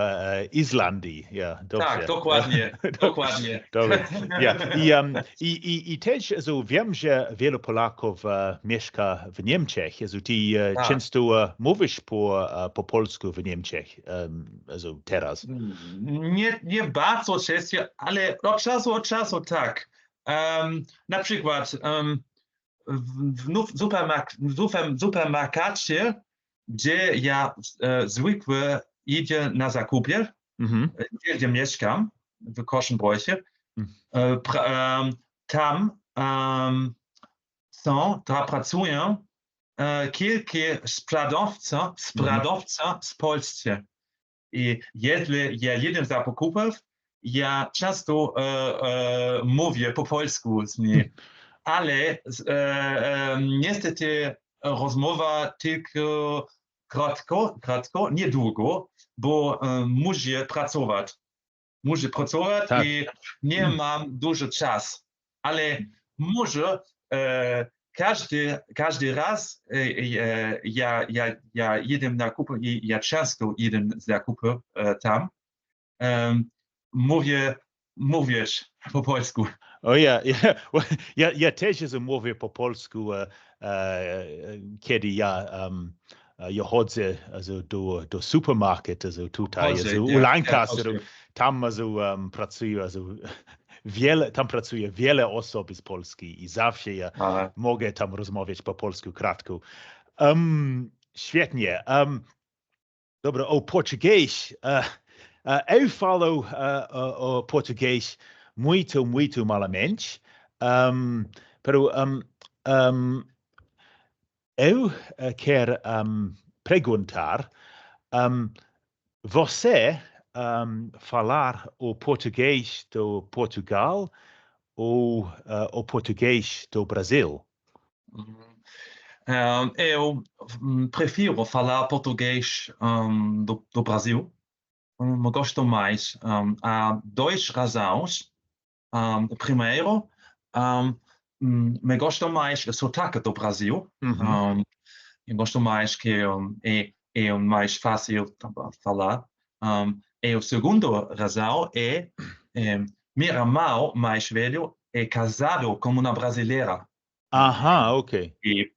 Islandii, ja, dobrze. Tak, dokładnie, dokładnie. Dobra, ja. I też so, wiem, że wielu Polaków mieszka w Niemczech, so ty często mówisz po polsku w Niemczech, so teraz. Nie bardzo często, ale od czasu tak. Na przykład w supermarkecie, gdzie ja zwykle idę na zakupy, gdzie mieszkam, w Koszynbroiche, tam pracują kilku sprzedawców z Polski. I jeśli ja jedę za zakupów, ja często mówię po polsku z nimi, ale niestety rozmowa tylko krótko, niedługo, bo muszę pracować. Tak. I nie mam dużo czasu, ale może każdy raz ja jedę na zakupy i ja często jedę na zakupy tam. Mówisz po polsku. O ja, ja też mówię po polsku, kiedy ja chodzę do supermarketu, tutaj, u Lancaster, tam pracuję, tam pracuje wiele osób z Polski i zawsze ja mogę tam rozmawiać po polsku krótko. Świetnie. Dobra, o português. Eu falo o português muito malamente, pero eu quero perguntar, você falar o português do Portugal ou o português do Brasil? Eu prefiro falar português do Brasil. Eu gosto mais. Há duas razões. Primeiro, me gosto mais do sotaque do Brasil. Eu gosto mais que é mais fácil falar. E a segunda razão é meu irmão mais velho é casado com uma brasileira. Aham, ok. E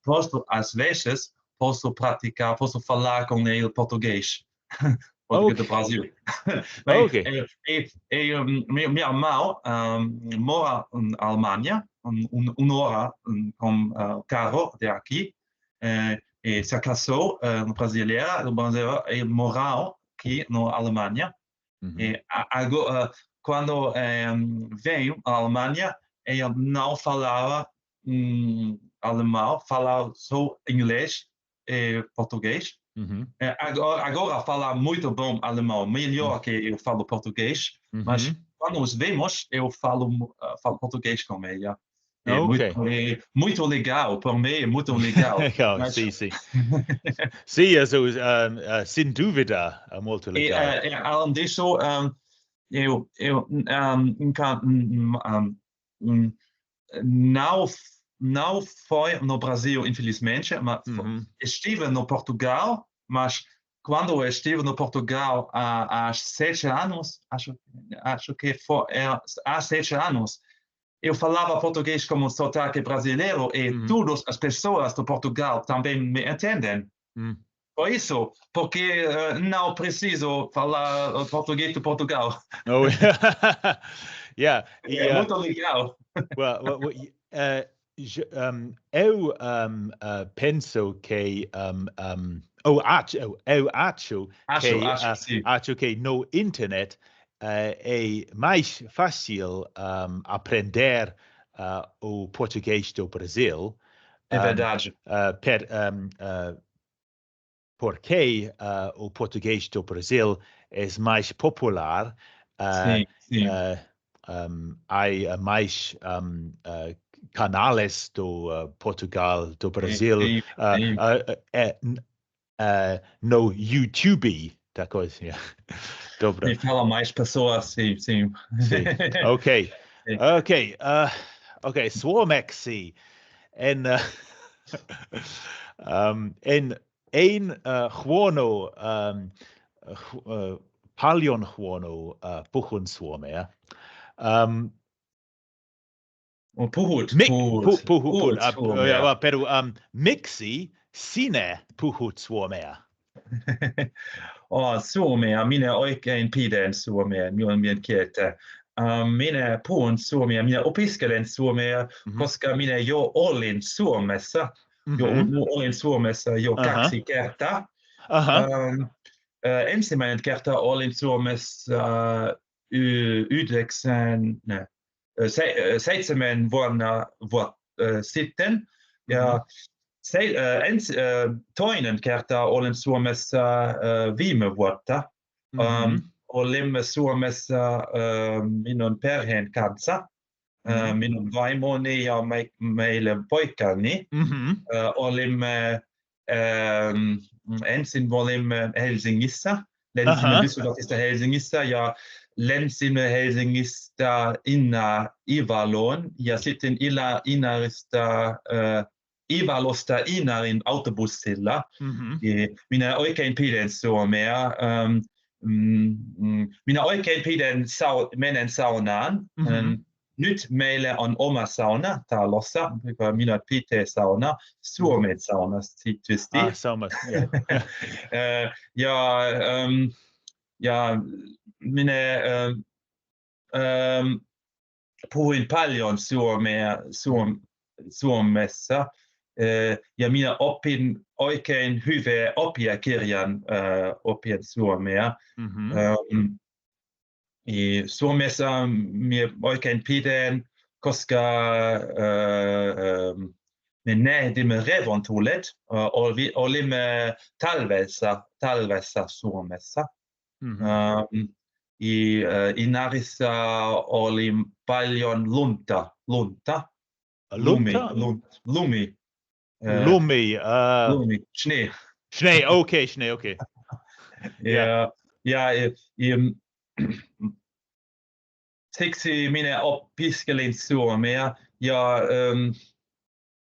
às vezes, posso falar com ele português. Português do Brasil. Ok. Meu irmão mora na Alemanha, uma hora com carro de aqui, e se casou brasileira, e morou aqui na Alemanha. E agora, quando veio à Alemanha, ele não falava alemão, falava só inglês e português. Agora fala muito bom alemão, melhor que eu falo português, mas quando nos vemos, eu falo português com ele. É muito legal, para mim é muito legal. Mas... Sim. Sim, sem dúvida, é muito legal. Além disso, eu não foi no Brasil, infelizmente, mas estive no Portugal, mas quando eu estive no Portugal há 7 anos, acho que foi há 7 anos, eu falava português como sotaque brasileiro e todas as pessoas do Portugal também me entendem. Por isso, porque não preciso falar português de Portugal. Oh, yeah. É muito legal. Eu penso que acho que no internet é mais fácil aprender o português do Brasil. É verdade. Porque o português do Brasil é mais popular. Sim. Há mais canais do Portugal, do Brasil, no YouTube, da coisa. Dobra. E fala mais pessoas, sim. Ok. Swarmexi. En ein chwono palion chwono puchun suomea. Puhut. Peru miksi sinä puhut suomea? Suomea, minä oikein pidän suomea, minun kieltä. Minä puhun suomea, minä opiskelen suomea, koska minä jo olin Suomessa. Olin Suomessa jo 2 kertaa. Ensimmäinen kerta olin Suomessa 7 vuotta sitten. Ja toinen kerta olin Suomessa viime vuotta. Olimme Suomessa minun perheen kanssa, minun vaimoni ja meidän poikani. Olimme ensin olimme Helsingissä, lensimme Düsseldorfista Helsingissä ja lensimme Helsingistä Ivaloon ja sitten Ivalosta Inarin autobussilla. Minä oikein pidän suomea. Minä oikein pidän menen saunaan. Nyt meillä on oma sauna talossa, minä pitää sauna, Suomen sauna tietysti. Ja minä puhuin paljon Suomessa ja minä opin oikein hyvää oppikirjan opin suomea. Suomessa minä oikein pidän, koska me nähdimme revontulet, olimme talvessa Suomessa. Inarissa oli paljon lunta. Lumi. Schnee. Schnee, okei. Siksi minä opiskelin suomea ja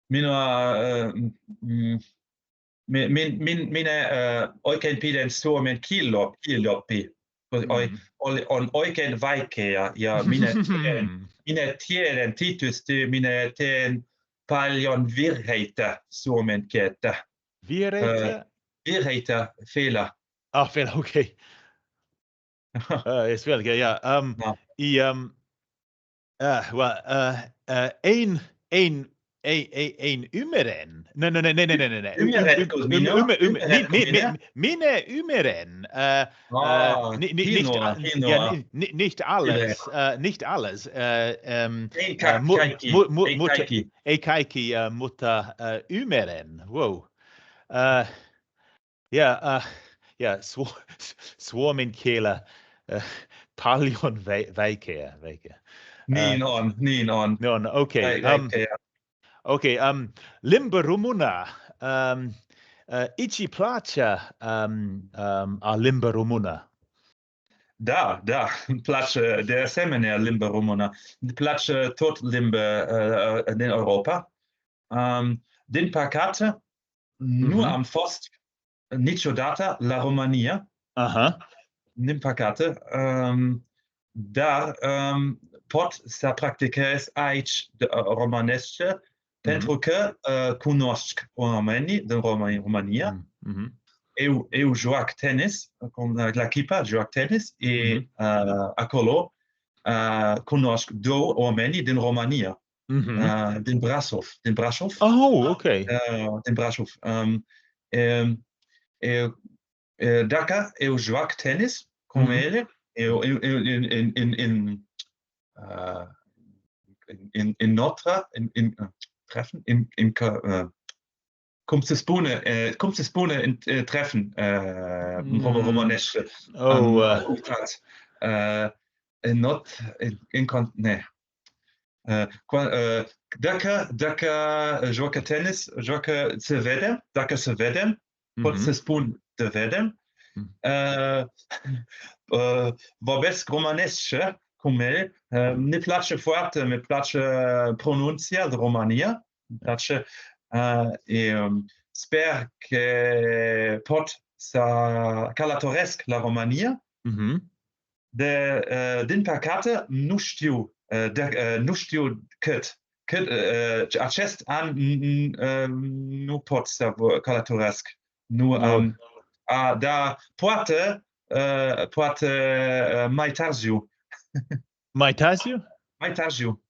minä oikein pidän suomen kielioppi. On oikein vaikea ja minä tiedän tietysti, minä teen paljon virheitä suomen kieltä. Virheitä, feila. Feila, okei. Jest väldigt, ja. Ein ymmärrän. Nej. Minä ymmärrän. Nicht alles. Nicht alles. Ei kaikki, mutta ymmärrän. Wow. Suomen kielä paljon vaikea. Niin on. Okei. Okei, limba rumuna. Ici place a limba rumuna? Da, place de asemenea limba rumuna. Place tot limba in Europa. Din păcate, nu am fost niciodată la România. Din păcate, dar pot să practicez aici românește pentru că cunosc oamenii din România. Eu joc tenis, la echipa joc tenis și acolo cunosc 2 oameni din România, din Brașov. Oh, ok. Din Brașov. Dacă eu joc tenis cu ele, in Notra, in Treffen, cum se spune in Treffen românește. Dacă joacă tenis, dacă se vedem, pot să spun de vedem, vorbesc românește cum el, ne place foarte, mi place pronunția de România, place sper che pot calatoresc la Romania, din păcate nu știu cât. Acest an nu pot să călătoresc. Dar poate mai târziu. Mai târziu? Mai târziu.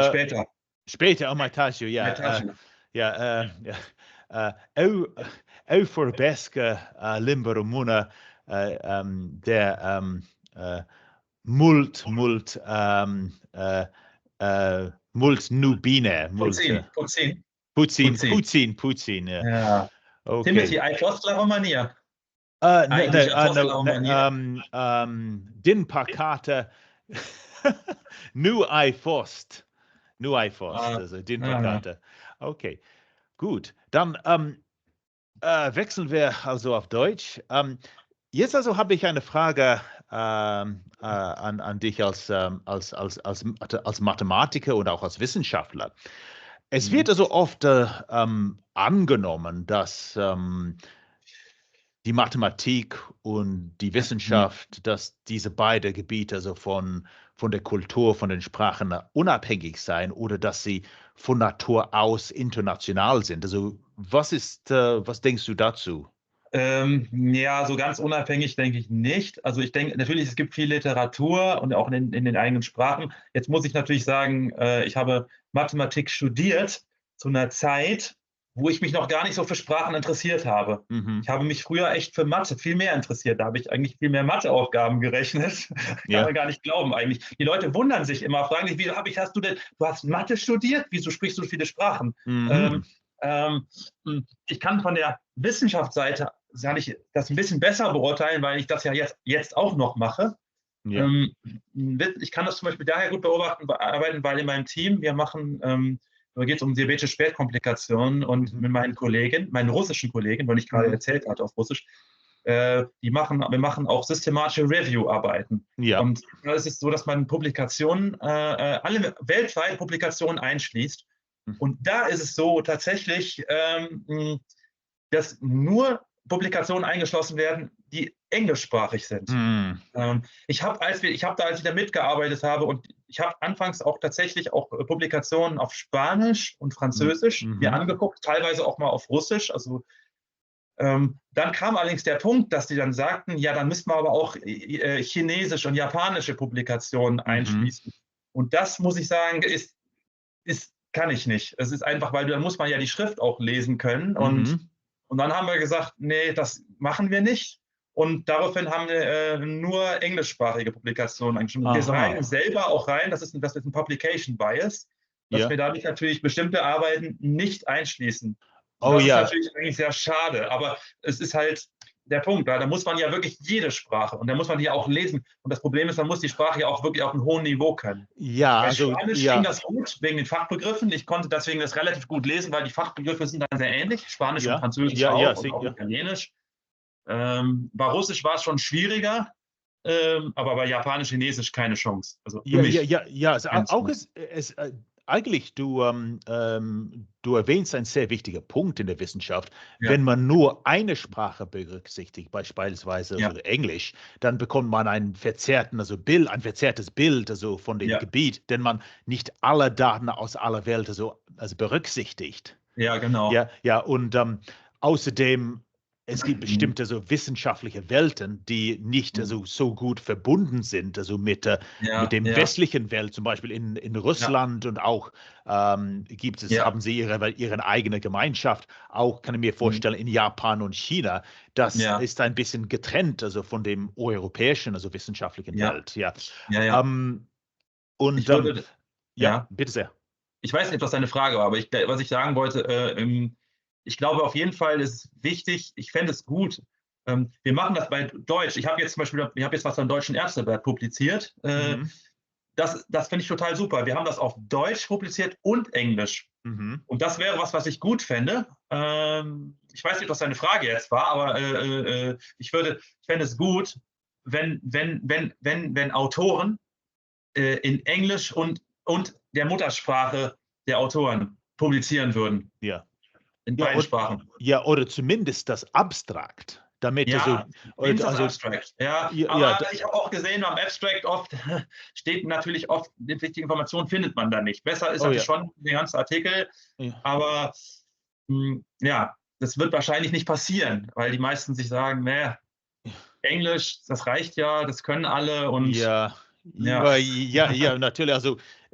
Später. Später, mai târziu, ja. Eu vorbesc limba română de mult nu bine. Puțin. Ja. Okay. Timothy, ai fost la România? Din păcate, nu ai fost. Also din păcate. Okay, gut. Dann wechseln wir also auf Deutsch. Jetzt also habe ich eine Frage an dich als Mathematiker und auch als Wissenschaftler. Es wird also oft angenommen, dass die Mathematik und die Wissenschaft, dass diese beiden Gebiete also von der Kultur, von den Sprachen unabhängig sein oder dass sie von Natur aus international sind. Also was denkst du dazu? Ja, so ganz unabhängig denke ich nicht. Also ich denke natürlich, es gibt viel Literatur und auch in den eigenen Sprachen. Jetzt muss ich natürlich sagen, ich habe Mathematik studiert zu einer Zeit, wo ich mich noch gar nicht so für Sprachen interessiert habe. Ich habe mich früher echt für Mathe viel mehr interessiert. Da habe ich eigentlich viel mehr Matheaufgaben gerechnet. Kann man gar nicht glauben eigentlich. Die Leute wundern sich immer, fragen sich, du hast Mathe studiert? Wieso sprichst du so viele Sprachen? Ich kann von der Wissenschaftsseite das ein bisschen besser beurteilen, weil ich das ja jetzt auch noch mache. Ja. Ich kann das zum Beispiel daher gut bearbeiten, weil in meinem Team da geht es um diabetische Spätkomplikationen und mit meinen russischen Kollegen, weil ich gerade erzählt hatte auf Russisch, wir machen auch systematische Review-Arbeiten. Ja. Und es ist so, dass man Publikationen, alle weltweit Publikationen einschließt. Und da ist es so tatsächlich, dass nur Publikationen eingeschlossen werden, die englischsprachig sind. Ich habe, als ich da mitgearbeitet habe, und ich habe anfangs auch tatsächlich auch Publikationen auf Spanisch und Französisch mir angeguckt, teilweise auch mal auf Russisch. Also dann kam allerdings der Punkt, dass die dann sagten, ja, dann müssen wir aber auch chinesische und japanische Publikationen einschließen. Und das, muss ich sagen, kann ich nicht. Es ist einfach, weil dann muss man ja die Schrift auch lesen können. Und dann haben wir gesagt, nee, das machen wir nicht. Und daraufhin haben wir nur englischsprachige Publikationen eingeschrieben. Wir sagen selber auch rein, das ist ein Publication Bias, dass wir dadurch natürlich bestimmte Arbeiten nicht einschließen. Das ist natürlich eigentlich sehr schade, aber es ist halt der Punkt, da muss man ja wirklich jede Sprache und da muss man die auch lesen. Und das Problem ist, man muss die Sprache ja auch wirklich auf einem hohen Niveau können. Ja, bei Spanisch ging das gut wegen den Fachbegriffen. Ich konnte deswegen das relativ gut lesen, weil die Fachbegriffe sind dann sehr ähnlich. Spanisch und Französisch und auch Italienisch. Bei Russisch war es schon schwierwähler, aber bei Japanisch, Chinesisch keine Chance. Also eigentlich, du erwähnst einen sehr wichtigen Punkt in der Wissenschaft. Wenn man nur eine Sprache berücksichtigt, beispielsweise Englisch, dann bekommt man ein verzerrtes Bild von dem Gebiet, denn man nicht alle Daten aus aller Welt also berücksichtigt. Ja, genau. Und außerdem, es gibt bestimmte wissenschaftliche Welten, die nicht so gut verbunden sind, mit dem westlichen Welt, zum Beispiel in Russland und auch haben sie ihre eigene Gemeinschaft, auch kann ich mir vorstellen, in Japan und China. Das ist ein bisschen getrennt, von dem europäischen, wissenschaftlichen Welt. Bitte sehr. Ich weiß nicht, was deine Frage war, aber was ich sagen wollte, ich glaube auf jeden Fall ist es wichtig, ich fände es gut, wir machen das bei Deutsch. Ich habe jetzt was beim Deutschen Ärzteblatt publiziert. Das finde ich total super. Wir haben das auf Deutsch publiziert und Englisch. Und das wäre was ich gut fände. Ich weiß nicht, was deine Frage jetzt war, aber ich fände es gut, wenn Autoren in Englisch und der Muttersprache der Autoren publizieren würden. Ja. in beiden Sprachen. Ja, oder zumindest das abstrakt. Damit ja, Abstract. Ja, aber ich habe auch gesehen, am Abstract oft steht natürlich oft, die wichtige Information findet man da nicht. Besser ist natürlich schon der ganze Artikel, aber ja, das wird wahrscheinlich nicht passieren, weil die meisten sich sagen, naja, Englisch, das reicht ja, das können alle und ja, natürlich.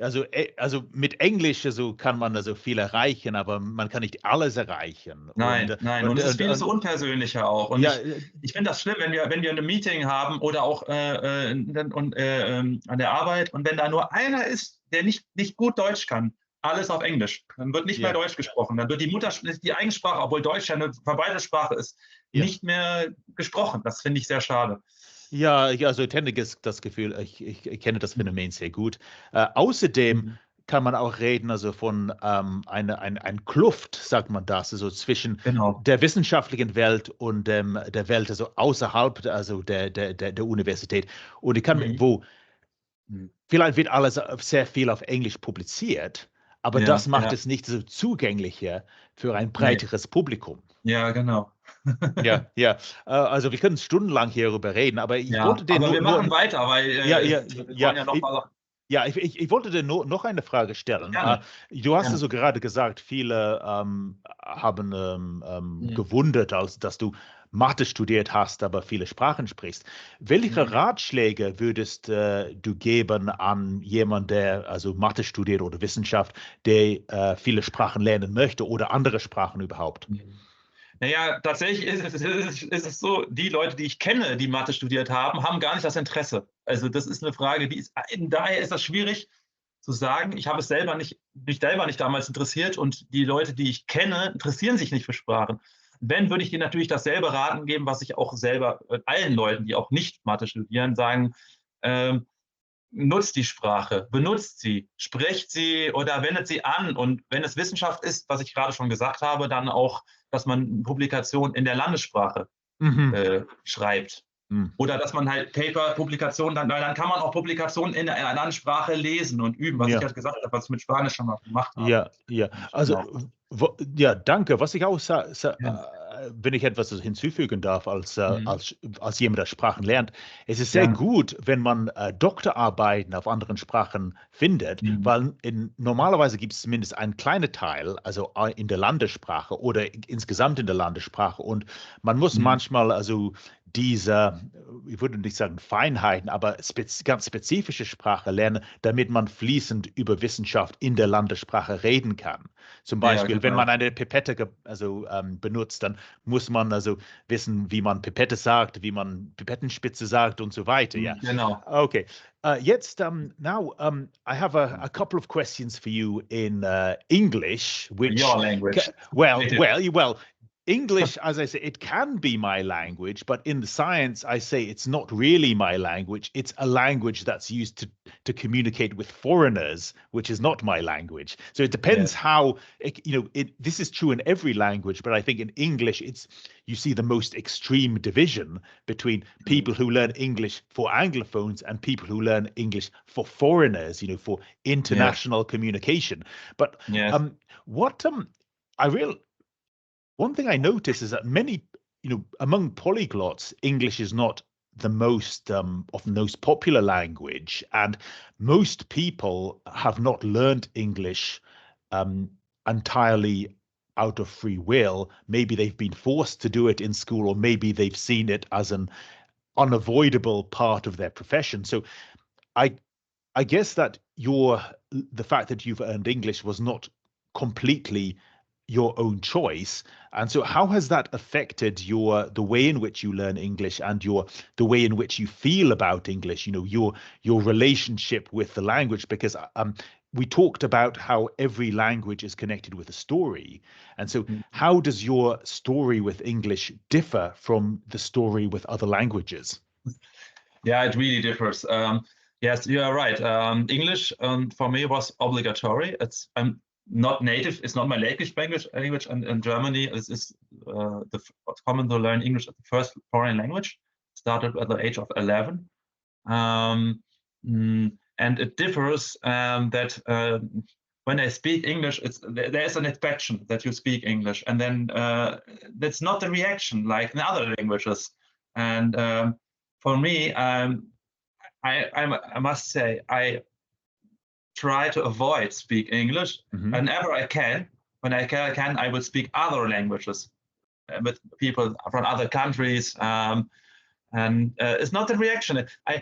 Also mit Englisch kann man also viel erreichen, aber man kann nicht alles erreichen. Nein, und es ist vieles unpersönlicher auch. Und ich finde das schlimm, wenn wir ein Meeting haben oder auch an der Arbeit und wenn da nur einer ist, der nicht gut Deutsch kann, alles auf Englisch. Dann wird nicht mehr Deutsch gesprochen. Dann wird die Eigensprache, obwohl Deutsch ja eine verbreitete Sprache ist, nicht mehr gesprochen. Das finde ich sehr schade. Ja, also ich kenne das Gefühl, ich kenne das Phänomen sehr gut. Außerdem kann man auch reden, also von ein Kluft, sagt man das, also zwischen der wissenschaftlichen Welt und der Welt, also außerhalb also der Universität. Und ich kann, vielleicht wird alles sehr viel auf Englisch publiziert, aber das macht es nicht so zugänglicher für ein breiteres Publikum. Ja, genau. Also wir können stundenlang hierüber reden, aber ich wollte dir wir machen weiter, weil ich wollte dir noch eine Frage stellen. Du hast also gerade gesagt, viele haben gewundert, dass du Mathe studiert hast, aber viele Sprachen sprichst. Welche Ratschläge würdest du geben an jemanden, der also Mathe studiert oder Wissenschaft, der viele Sprachen lernen möchte oder andere Sprachen überhaupt? Naja, tatsächlich ist es so, die Leute, die ich kenne, die Mathe studiert haben, haben gar nicht das Interesse. Also das ist eine Frage, daher ist das schwierig zu sagen. Ich habe es mich selber nicht damals interessiert und die Leute, die ich kenne, interessieren sich nicht für Sprachen. Wenn, würde ich dir natürlich dasselbe Raten geben, was ich auch selber allen Leuten, die auch nicht Mathe studieren, sagen, nutzt die Sprache, benutzt sie, sprecht sie oder wendet sie an. Und wenn es Wissenschaft ist, was ich gerade schon gesagt habe, dann auch, dass man Publikationen in der Landessprache schreibt. Oder dass man halt Publikationen, dann kann man auch Publikationen in der Landessprache lesen und üben, was ich halt gesagt habe, was ich mit Spanisch schon mal gemacht habe. Also danke. Was ich auch wenn ich etwas hinzufügen darf, als jemand, der Sprachen lernt, es ist sehr gut, wenn man Doktorarbeiten auf anderen Sprachen findet, weil normalerweise gibt es zumindest einen kleinen Teil, also in der Landessprache oder insgesamt in der Landessprache, und man muss manchmal also diese, ich würde nicht sagen Feinheiten, aber ganz spezifische Sprache lernen, damit man fließend über Wissenschaft in der Landessprache reden kann. Zum Beispiel, wenn man eine Pipette benutzt, dann muss man also wissen, wie man Pipette sagt, wie man Pipettenspitze sagt und so weiter. Genau. Okay. Jetzt, now, I have a couple of questions for you in English, which your language. Well, English, as I say, it can be my language, but in the science, I say it's not really my language. It's a language that's used to communicate with foreigners, which is not my language. So it depends how, this is true in every language, but I think in English, you see the most extreme division between people who learn English for Anglophones and people who learn English for foreigners, for international communication. But one thing I notice is that many, among polyglots, English is not the most often the most popular language, and most people have not learned English entirely out of free will. Maybe they've been forced to do it in school, or maybe they've seen it as an unavoidable part of their profession. So I guess that the fact that you've earned English was not completely your own choice. And so how has that affected the way in which you learn English and the way in which you feel about English, your relationship with the language? Because we talked about how every language is connected with a story. And so how does your story with English differ from the story with other languages? Yeah, it really differs. Yes, you are right. English for me was obligatory. I'm not native. It's not my native language in Germany. It's common to learn English as the first foreign language. Started at the age of 11. And it differs that when I speak English, there's an expectation that you speak English, and then that's not the reaction like in other languages. And for me, I must say I try to avoid speak English whenever I can. When I can, I will speak other languages with people from other countries. And it's not a reaction. I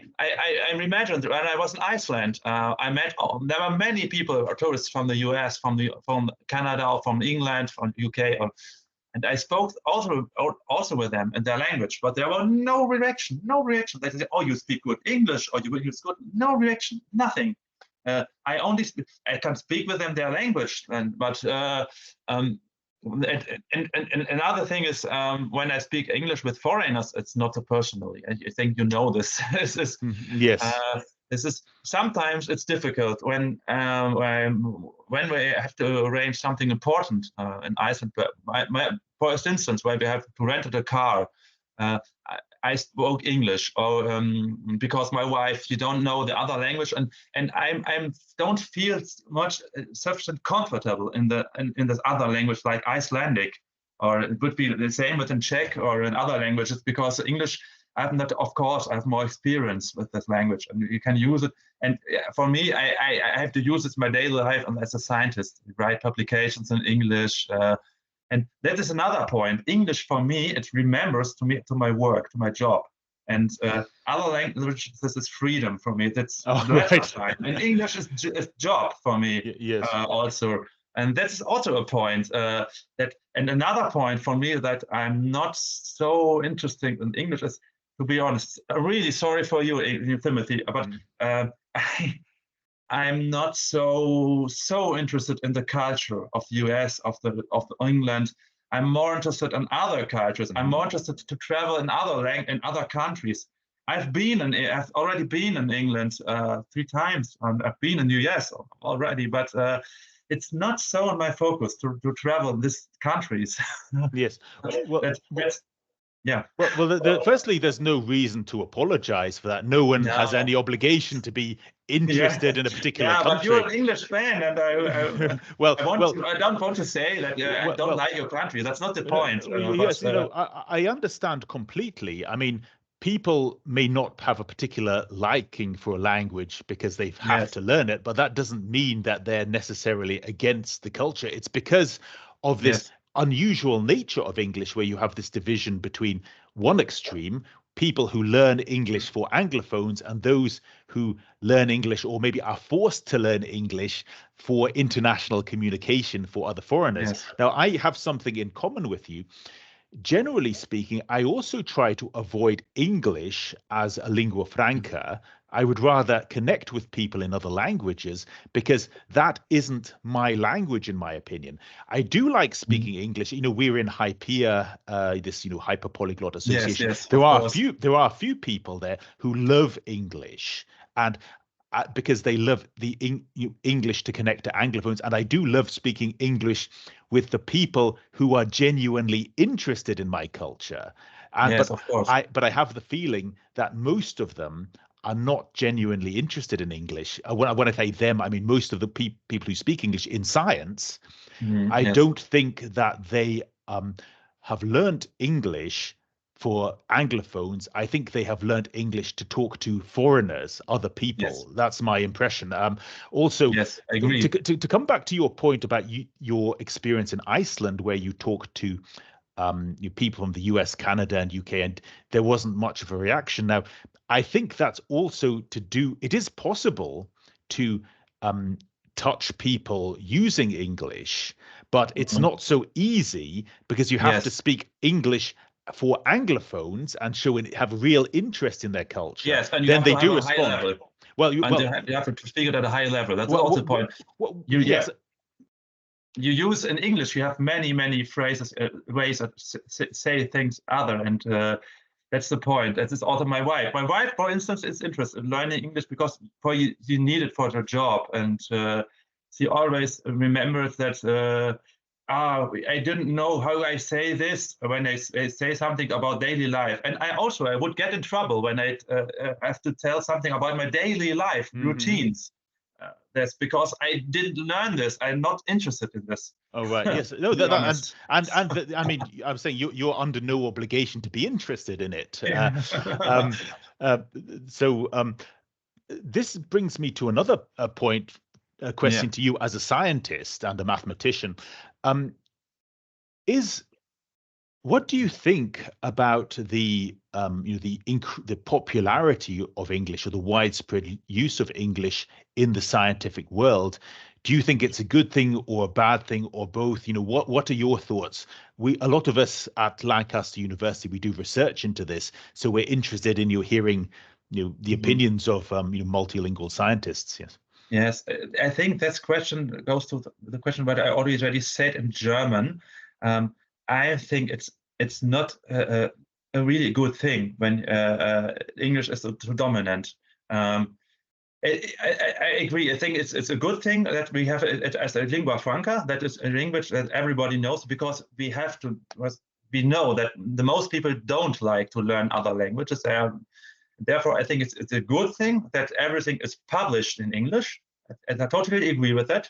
imagine when I was in Iceland, I met. There were many people, tourists from the US, from Canada, from England, from UK, and I spoke also with them in their language. But there was no reaction. No reaction. They said, "Oh, you speak good English," or "You use good." No reaction. Nothing. I can speak with them their language, but. And another thing is when I speak English with foreigners, it's not so personally. I think you know this. Yes. This is sometimes it's difficult when we have to arrange something important in Iceland. For instance, when we have to rent a car, I spoke English, or because my wife, she don't know the other language, and I don't feel much sufficient comfortable in this other language like Icelandic, or it would be the same with in Czech or in other languages, because English, of course, I have more experience with this language, and you can use it. And for me, I have to use it in my daily life, and as a scientist, write publications in English. And that is another point. English for me, it remembers to my work, to my job. And other languages, this is freedom for me. That's right. And English is job for me. Yes. Also. And that's also a point and another point for me that I'm not so interested in English is, to be honest, really sorry for you, Timothy, but I'm not so interested in the culture of the US, of England. I'm more interested in other cultures. I'm more interested to travel in other countries. I've already been in England 3 times. I've been in the US already, but it's not so in my focus to travel in these countries. Yes. Well, yeah. Well, firstly, there's no reason to apologize for that. No one has any obligation to be interested in a particular country. But you're an English fan, and I don't want to say that I don't like your country. That's not the point. Yes, I understand completely. I mean, people may not have a particular liking for a language because they have to learn it, but that doesn't mean that they're necessarily against the culture. It's because of this unusual nature of English, where you have this division between one extreme, people who learn English for Anglophones, and those who learn English, or maybe are forced to learn English for international communication for other foreigners. Yes. Now, I have something in common with you. Generally speaking, I also try to avoid English as a lingua franca. I would rather connect with people in other languages, because that isn't my language, in my opinion. I do like speaking English. We're in Hypea, this Hyperpolyglot Association. Yes, there are a few people there who love English, and because they love the English to connect to Anglophones. And I do love speaking English with the people who are genuinely interested in my culture. But I have the feeling that most of them are not genuinely interested in English. When I say them, I mean most of the people who speak English in science. I don't think that they have learned English for Anglophones. I think they have learned English to talk to foreigners, other people. Yes. That's my impression. Also, yes, I agree. To come back to your point about your experience in Iceland, where you talked to people from the US, Canada, and UK, and there wasn't much of a reaction. Now, I think that's also it is possible to touch people using English, but it's not so easy, because you have to speak English for Anglophones and have a real interest in their culture. Yes, and then they do respond. High level. You have to speak it at a high level. That's also the point. You use in English, you have many phrases, ways to say things other, and that's the point. That is also my wife. My wife, for instance, is interested in learning English because she need it for her job, and she always remembers that. I didn't know how I say this when I say something about daily life. And I would get in trouble when I have to tell something about my daily life routines. That's because I didn't learn this. I'm not interested in this. Oh, right. Yes. No, and I mean, I'm saying you're under no obligation to be interested in it. This brings me to another question to you as a scientist and a mathematician. What do you think about the popularity of English, or the widespread use of English in the scientific world? Do you think it's a good thing or a bad thing, or both? What are your thoughts? A lot of us at Lancaster University, we do research into this, so we're interested in hearing the opinions of multilingual scientists. Yes. Yes, I think that question goes to the question what I already said in German. I think it's not a really good thing when English is too dominant. I agree. I think it's a good thing that we have it as a lingua franca. That is a language that everybody knows, because we know that the most people don't like to learn other languages. Therefore, I think it's a good thing that everything is published in English, and I totally agree with that.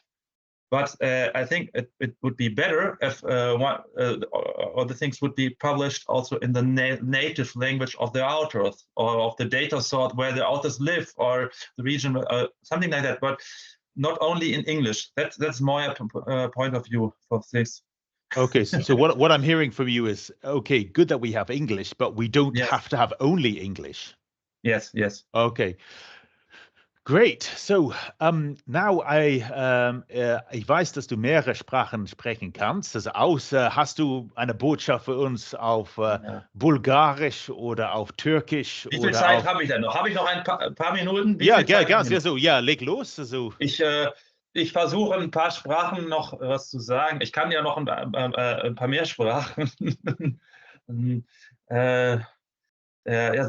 But I think it would be better if other things would be published also in the native language of the authors, or of the data source where the authors live, or the region, something like that. But not only in English. That's my point of view for this. Okay, so what I'm hearing from you is, okay, good that we have English, but we don't have to have only English. Yes. Okay. Great. So now ich weiß, dass du mehrere Sprachen sprechen kannst. Also hast du eine Botschaft für uns auf Bulgarisch oder auf Türkisch? Wie viel Zeit habe ich denn noch? Habe ich noch ein paar Minuten? Leg los. Also. Ich versuche ein paar Sprachen noch was zu sagen. Ich kann ja noch ein paar mehr Sprachen.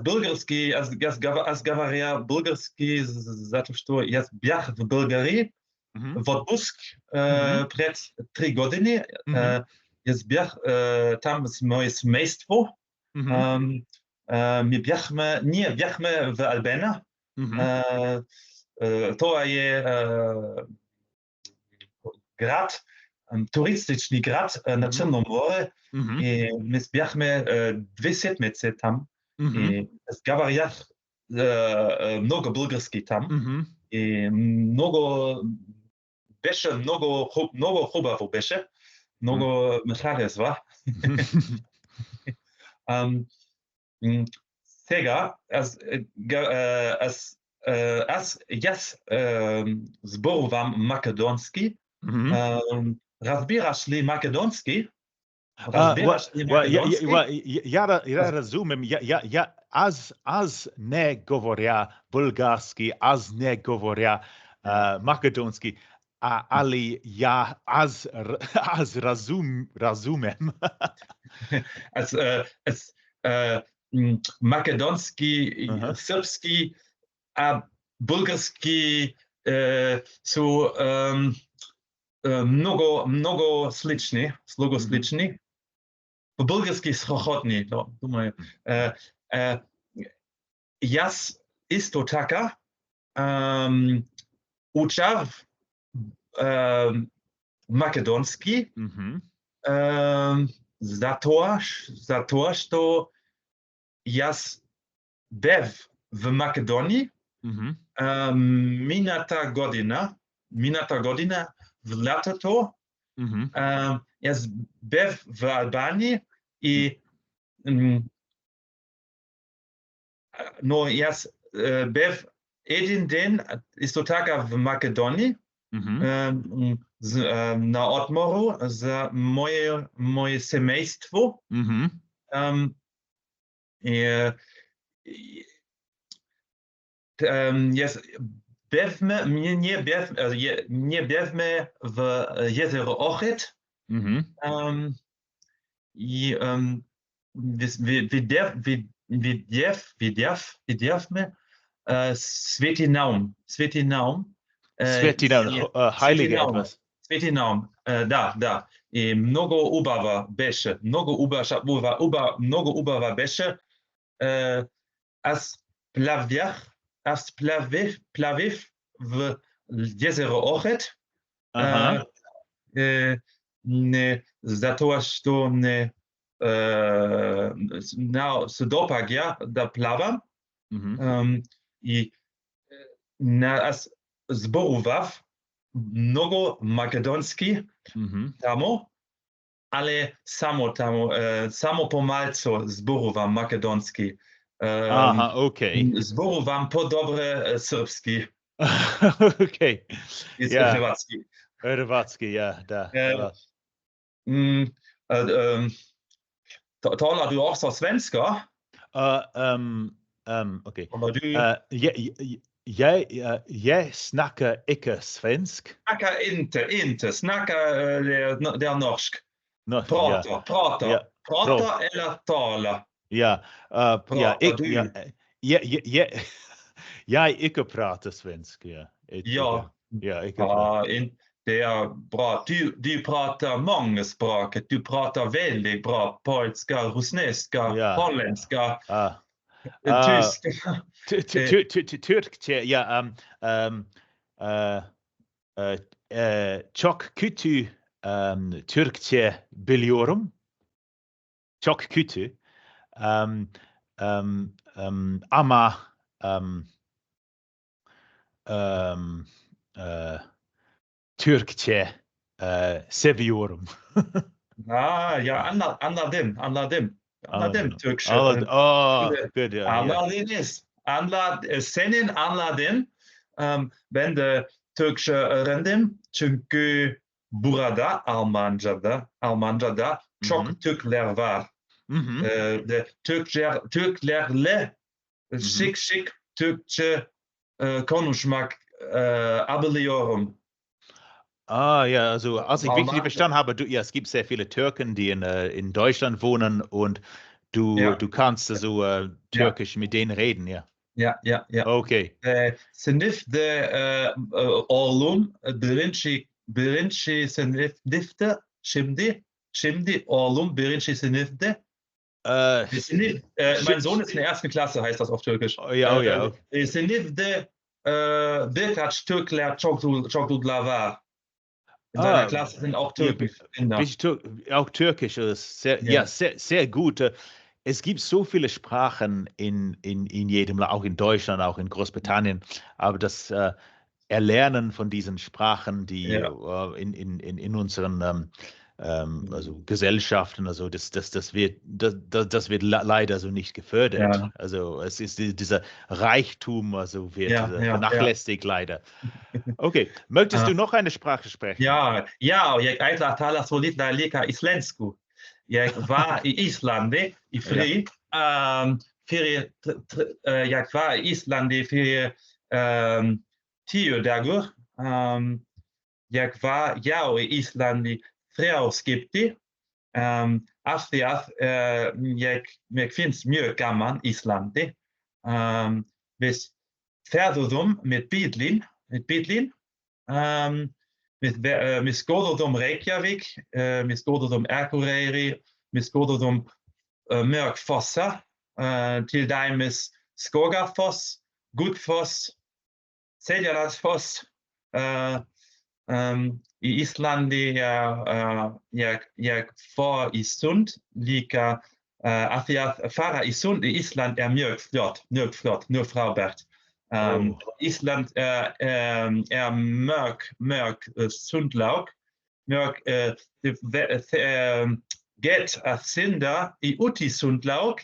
Bulgarski, аз говоря bulgarski, zato što аз бях в България, в отпуск пред 3 години. Аз бях там с мое семейство. Ние бяхме в Албена. Това е град, туристични град на Черно море. И ми бяхме 2 седмици там. И аз говорях много български там. И беше много хубаво беше. Много ме харесва. Сега аз зборувам македонски. Разбираш ли македонски? Я розумím. Аз не говоря bulgarsky, аз не говоря македонски, але я розумím. Македонски, српски, а bulgarski są много слични. По-български сходни, думаю. Аз исто така учав македонски, затоа што аз бев в Македонија мината година в лятото. Аз бев в Албанија и но аз бев един ден исто така в Македонија на одмору за моje семејство. Ние бевме в езеро Охрид. И видяхме Свети Наум. Heilige etwas. Свети Наум, да. И много убава беше. Много убава беше. Аз плавив в jezero Ochet. Aha. Za to, što se dopagia da plavam. I nas zborowaw mnogo makedonski tamo, ale samo pomalco zborowam makedonski. Aha, okej. Zborowam po dobre serbski. Okej. Jest Ja. hrvatski. Hrvatski, ja, da. Talar du också svenska? Okej. Eller Jag snackar icke svensk. Snacka inte. Snacka det är norsk. Prata eller tala. Ja, jag icke pratar svensk. Ja, icke pratar. Det är bra. Du pratar många språk. Du pratar väldigt bra polska, ryska, holländska, tyska. Türkçe, ja. Çok kötü Türkçe biliyorum. Çok kötü. Ama Türkçe seviyorum. Ja, anladım Türkçe. Good. Senin anladın. Ben de Türkçe öğrendim çünkü burada Almanca'da çok Türkler var. De Türklerle şık Türkçe konuşmak abiliyorum. Ja, also als ich wirklich verstanden habe, es gibt sehr viele Türken, die in Deutschland wohnen und du kannst so Türkisch mit denen reden, ja. Ja. Okay. Sınıfta oğlum birinci sınıfta şimdi oğlum birinci sınıfta. Mein Sohn ist in der ersten Klasse, heißt das auf Türkisch. Ja. Sınıfta birkaç Türkler çok var. In seiner Klasse sind auch Türkisch Kinder. Auch Türkisch ist sehr gut. Es gibt so viele Sprachen in jedem Land, auch in Deutschland, auch in Großbritannien, aber das Erlernen von diesen Sprachen, die in unseren also Gesellschaften, also das wird leider so nicht gefördert. Ja. Also es ist dieser Reichtum, also wird vernachlässigt leider. Okay, möchtest du noch eine Sprache sprechen? Ja, jak ajta tala solidna lika islensku. Jak var i Islandi i fri, jak var i Islandi för 10 dagar. Jak var jag i Islandi fredagsskipti. Efter att jag finns mycket gammal Islandi. Hvis färdodom med bidlin. Med skåderdom Reykjavik, med skåderdom Akureyri, med skåderdom Mörkfossa, till dæmes Skogafoss, Gullfoss, Seljalandsfoss. I Islandi jag var i Sund, lika att jag fara i Sund i Island är mörkflott, nu Fraubert. Island är mörk sundlag. Get att synda i utisundlag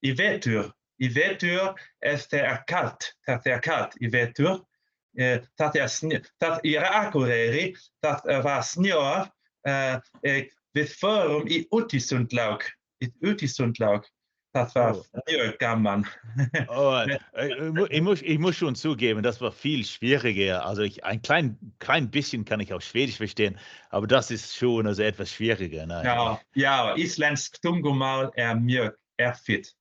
i vetur. I vetur är kallt i vetur. I Akureyri var snö vid förum i utisundlag. Das war gammal. Ich muss schon zugeben, das war viel schwieriger. Also ein klein bisschen kann ich auch Schwedisch verstehen, aber das ist schon also etwas schwieriger. Ne? Ja, isländsk tungomål är mörk ärfigt.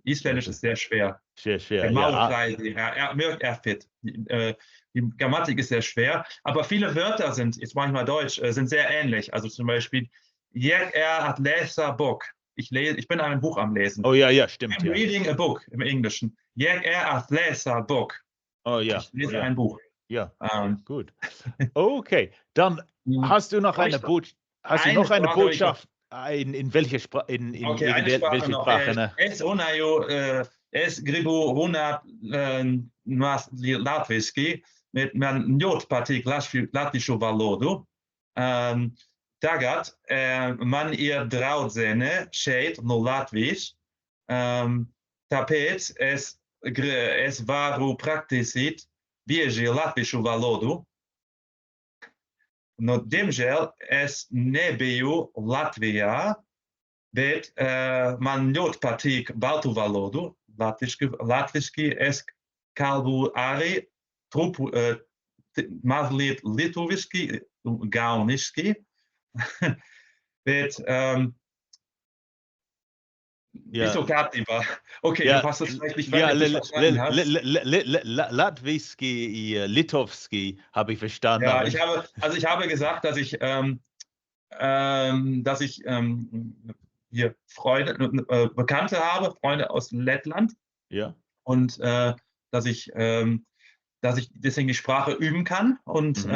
Isländisch ist sehr schwer. Sehr schwer, mörk ärfigt. Die Grammatik ist sehr schwer, aber viele Wörter sind, jetzt manchmal Deutsch, sind sehr ähnlich. Also zum Beispiel, jeg at läsa bok. Ich bin ein Buch am Lesen. Oh ja, stimmt. I'm reading a book im Englischen. Jeg at läsa bok. Oh ja. Ich lese ein Buch. Ja, gut. Okay, dann hast du noch eine Botschaft in welche Sprache? Okay, eine Sprache noch. Es gribu runāt latviski, bet man ļoti patīk latviešu valodu. Tagad man ir draudzene šeit no Latvijas, tāpēc es varu praktizēt bieži latviešu valodu. No, diemžēl es nebiju Latvijā, bet man ļoti patīk baltu valodu. Latviski es kalbu arī mazliet lietuviski, gauniski. Bet visu kārtībā. Okay, du hast es vielleicht nicht verstanden hast. Latviski, Litovski habe ich verstanden. Ja, ich habe gesagt, dass ich hier Bekannte habe, Freunde aus Lettland. Ja. Und dass ich deswegen die Sprache üben kann und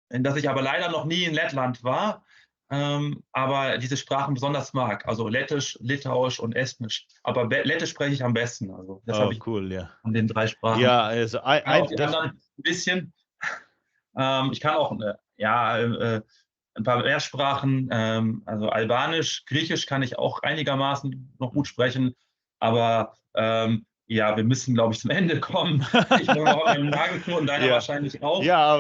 dass ich aber leider noch nie in Lettland war, aber diese Sprachen besonders mag. Also Lettisch, Litauisch und Estnisch. Aber Lettisch spreche ich am besten. Also das habe ich cool, ja. Von den 3 Sprachen. Ja, also die anderen ein bisschen. Ich kann auch ein paar mehr Sprachen, also Albanisch, Griechisch kann ich auch einigermaßen noch gut sprechen, aber ja, wir müssen, glaube ich, zum Ende kommen. Ich bin auch im Magenknoten, deiner wahrscheinlich auch. Ja,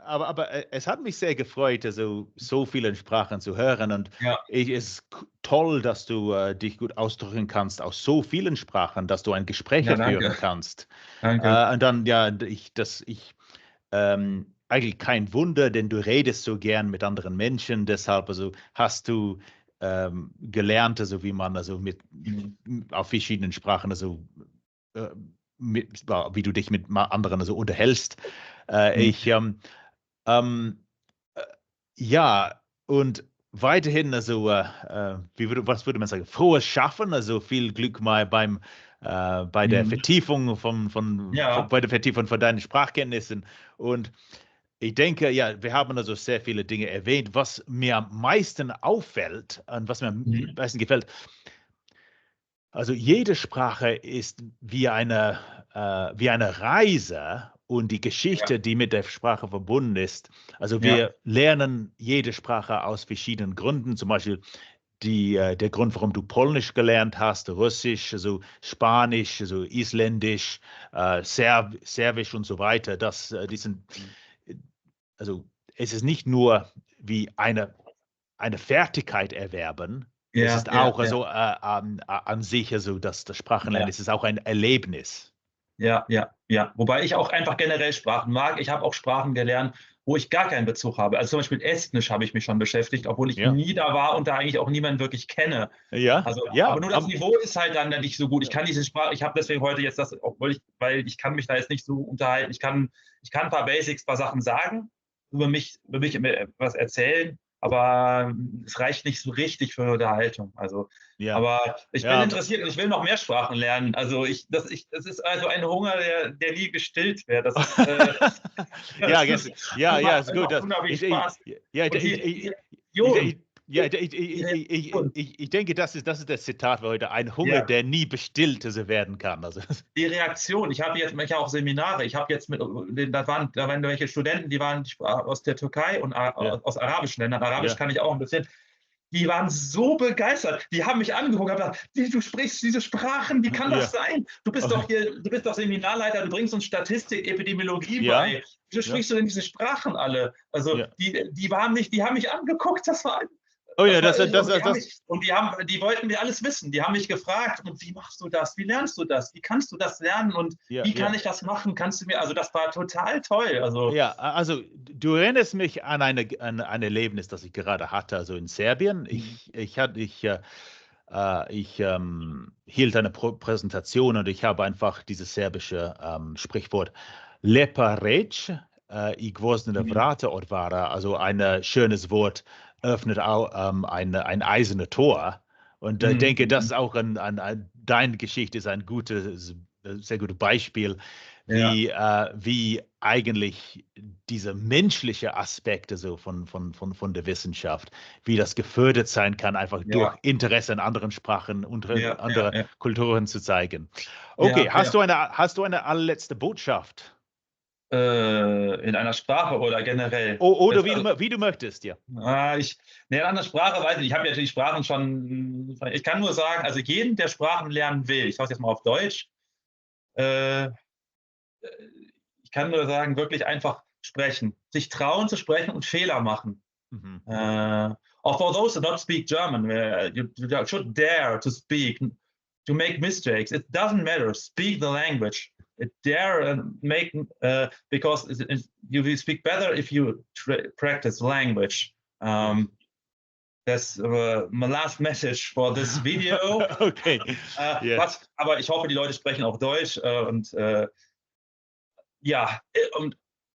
aber es hat mich sehr gefreut, also so viele Sprachen zu hören und es ist toll, dass du dich gut ausdrücken kannst aus so vielen Sprachen, dass du ein Gespräch führen kannst. Danke. Und dann, eigentlich kein Wunder, denn du redest so gern mit anderen Menschen, deshalb also hast du gelernt, also wie man also auf verschiedenen Sprachen also wie du dich mit anderen also unterhältst. Ja, und weiterhin also was würde man sagen, frohes Schaffen, also viel Glück mal bei der Vertiefung bei der Vertiefung von deinen Sprachkenntnissen. Und ich denke, ja, wir haben also sehr viele Dinge erwähnt. Was mir am meisten auffällt und was mir am meisten gefällt, also jede Sprache ist wie eine Reise und die Geschichte, die mit der Sprache verbunden ist. Also wir lernen jede Sprache aus verschiedenen Gründen, zum Beispiel der Grund, warum du Polnisch gelernt hast, Russisch, also Spanisch, also Isländisch, Serbisch und so weiter. Also es ist nicht nur wie eine Fertigkeit erwerben, es ist auch also an sich also das Sprachenlernen, es ist auch ein Erlebnis. Ja. Wobei ich auch einfach generell Sprachen mag. Ich habe auch Sprachen gelernt, wo ich gar keinen Bezug habe. Also zum Beispiel Estnisch habe ich mich schon beschäftigt, obwohl ich nie da war und da eigentlich auch niemanden wirklich kenne. Aber nur das Niveau ist halt dann nicht so gut. Ich kann diese Sprache, ich habe deswegen heute jetzt das, weil ich kann mich da jetzt nicht so unterhalten. Ich kann ein paar Basics, ein paar Sachen sagen, über mich was erzählen, aber es reicht nicht so richtig für eine Unterhaltung. Also, aber ich bin interessiert und ich will noch mehr Sprachen lernen. Also das ist also ein Hunger, der nie gestillt wird. Das ist, ist gut. Ich denke, das ist das Zitat für heute. Ein Hunger, der nie bestillt werden kann. Also. Die Reaktion, ich habe auch Seminare, ich habe jetzt da waren welche Studenten, die waren aus der Türkei und aus arabischen Ländern, Arabisch kann ich auch ein bisschen, die waren so begeistert, die haben mich angeguckt und gesagt, du sprichst diese Sprachen, wie kann das sein? Du bist doch Seminarleiter, du bringst uns Statistik, Epidemiologie bei. Wieso sprichst du denn diese Sprachen alle? Also die haben mich angeguckt, das war und die wollten mir alles wissen. Die haben mich gefragt, und wie machst du das? Wie lernst du das? Wie kannst du das lernen? Und wie kann ich das machen? Kannst du mir, also das war total toll. Also du erinnerst mich an ein Erlebnis, das ich gerade hatte, also in Serbien. Ich hielt eine Präsentation und ich habe einfach dieses serbische Sprichwort Lepa reč I gvozdene vrata otvara, also ein schönes Wort öffnet auch ein eisernes Tor. Und ich denke, das ist auch deine Geschichte ist ein sehr gutes Beispiel. wie eigentlich diese menschliche Aspekte so von der Wissenschaft, wie das gefördert sein kann, einfach durch Interesse an anderen Sprachen und andere Kulturen zu zeigen. Okay, hast du eine allerletzte Botschaft? In einer Sprache oder generell? Oder wie du möchtest, ja. In einer Sprache weiß ich habe ja die Sprachen schon, ich kann nur sagen, also jeden, der Sprachen lernen will, ich sage es jetzt mal auf Deutsch, ich kann nur sagen, wirklich einfach sprechen, sich trauen zu sprechen und Fehler machen. Or for those who don't speak German, you should dare to speak, to make mistakes. It doesn't matter, speak the language. Dare make because you will speak better if you practice language. That's my last message for this video. Okay. Aber ich hoffe, die Leute sprechen auch Deutsch und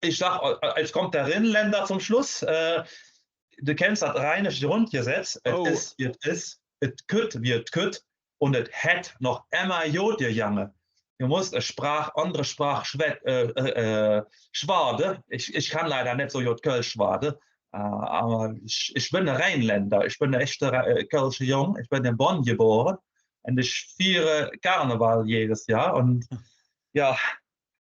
ich sage, jetzt kommt der Rheinländer zum Schluss. Du kennst das rheinische Grundgesetz. Es ist, es wird kütt und es hat noch immer Jod gegangen. Du musst andere Sprache schwade. Ich kann leider nicht so gut Kölsch schwade, aber ich bin ein Rheinländer. Ich bin ein echter Kölsche Jung. Ich bin in Bonn geboren und ich feiere Karneval jedes Jahr. Und ja,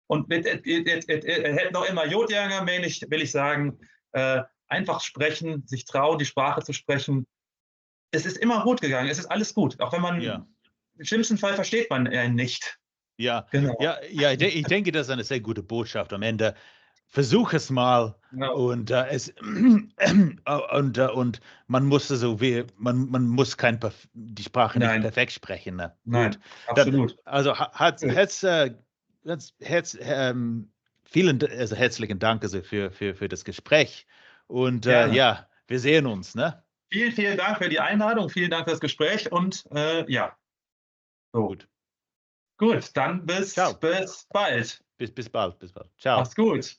und es hätte noch immer Jod gegangen, will ich sagen, einfach sprechen, sich trauen, die Sprache zu sprechen. Es ist immer gut gegangen. Es ist alles gut, auch wenn man im schlimmsten Fall versteht man nicht. Ja, genau. Ich denke, das ist eine sehr gute Botschaft am Ende. Versuch es mal und man muss man muss die Sprache nicht perfekt sprechen. Ne? Nein, absolut. Vielen herzlichen Dank also für das Gespräch und wir sehen uns. Ne? Vielen Dank für die Einladung, vielen Dank für das Gespräch und Gut, dann bis bald. Bis bald. Ciao. Mach's gut.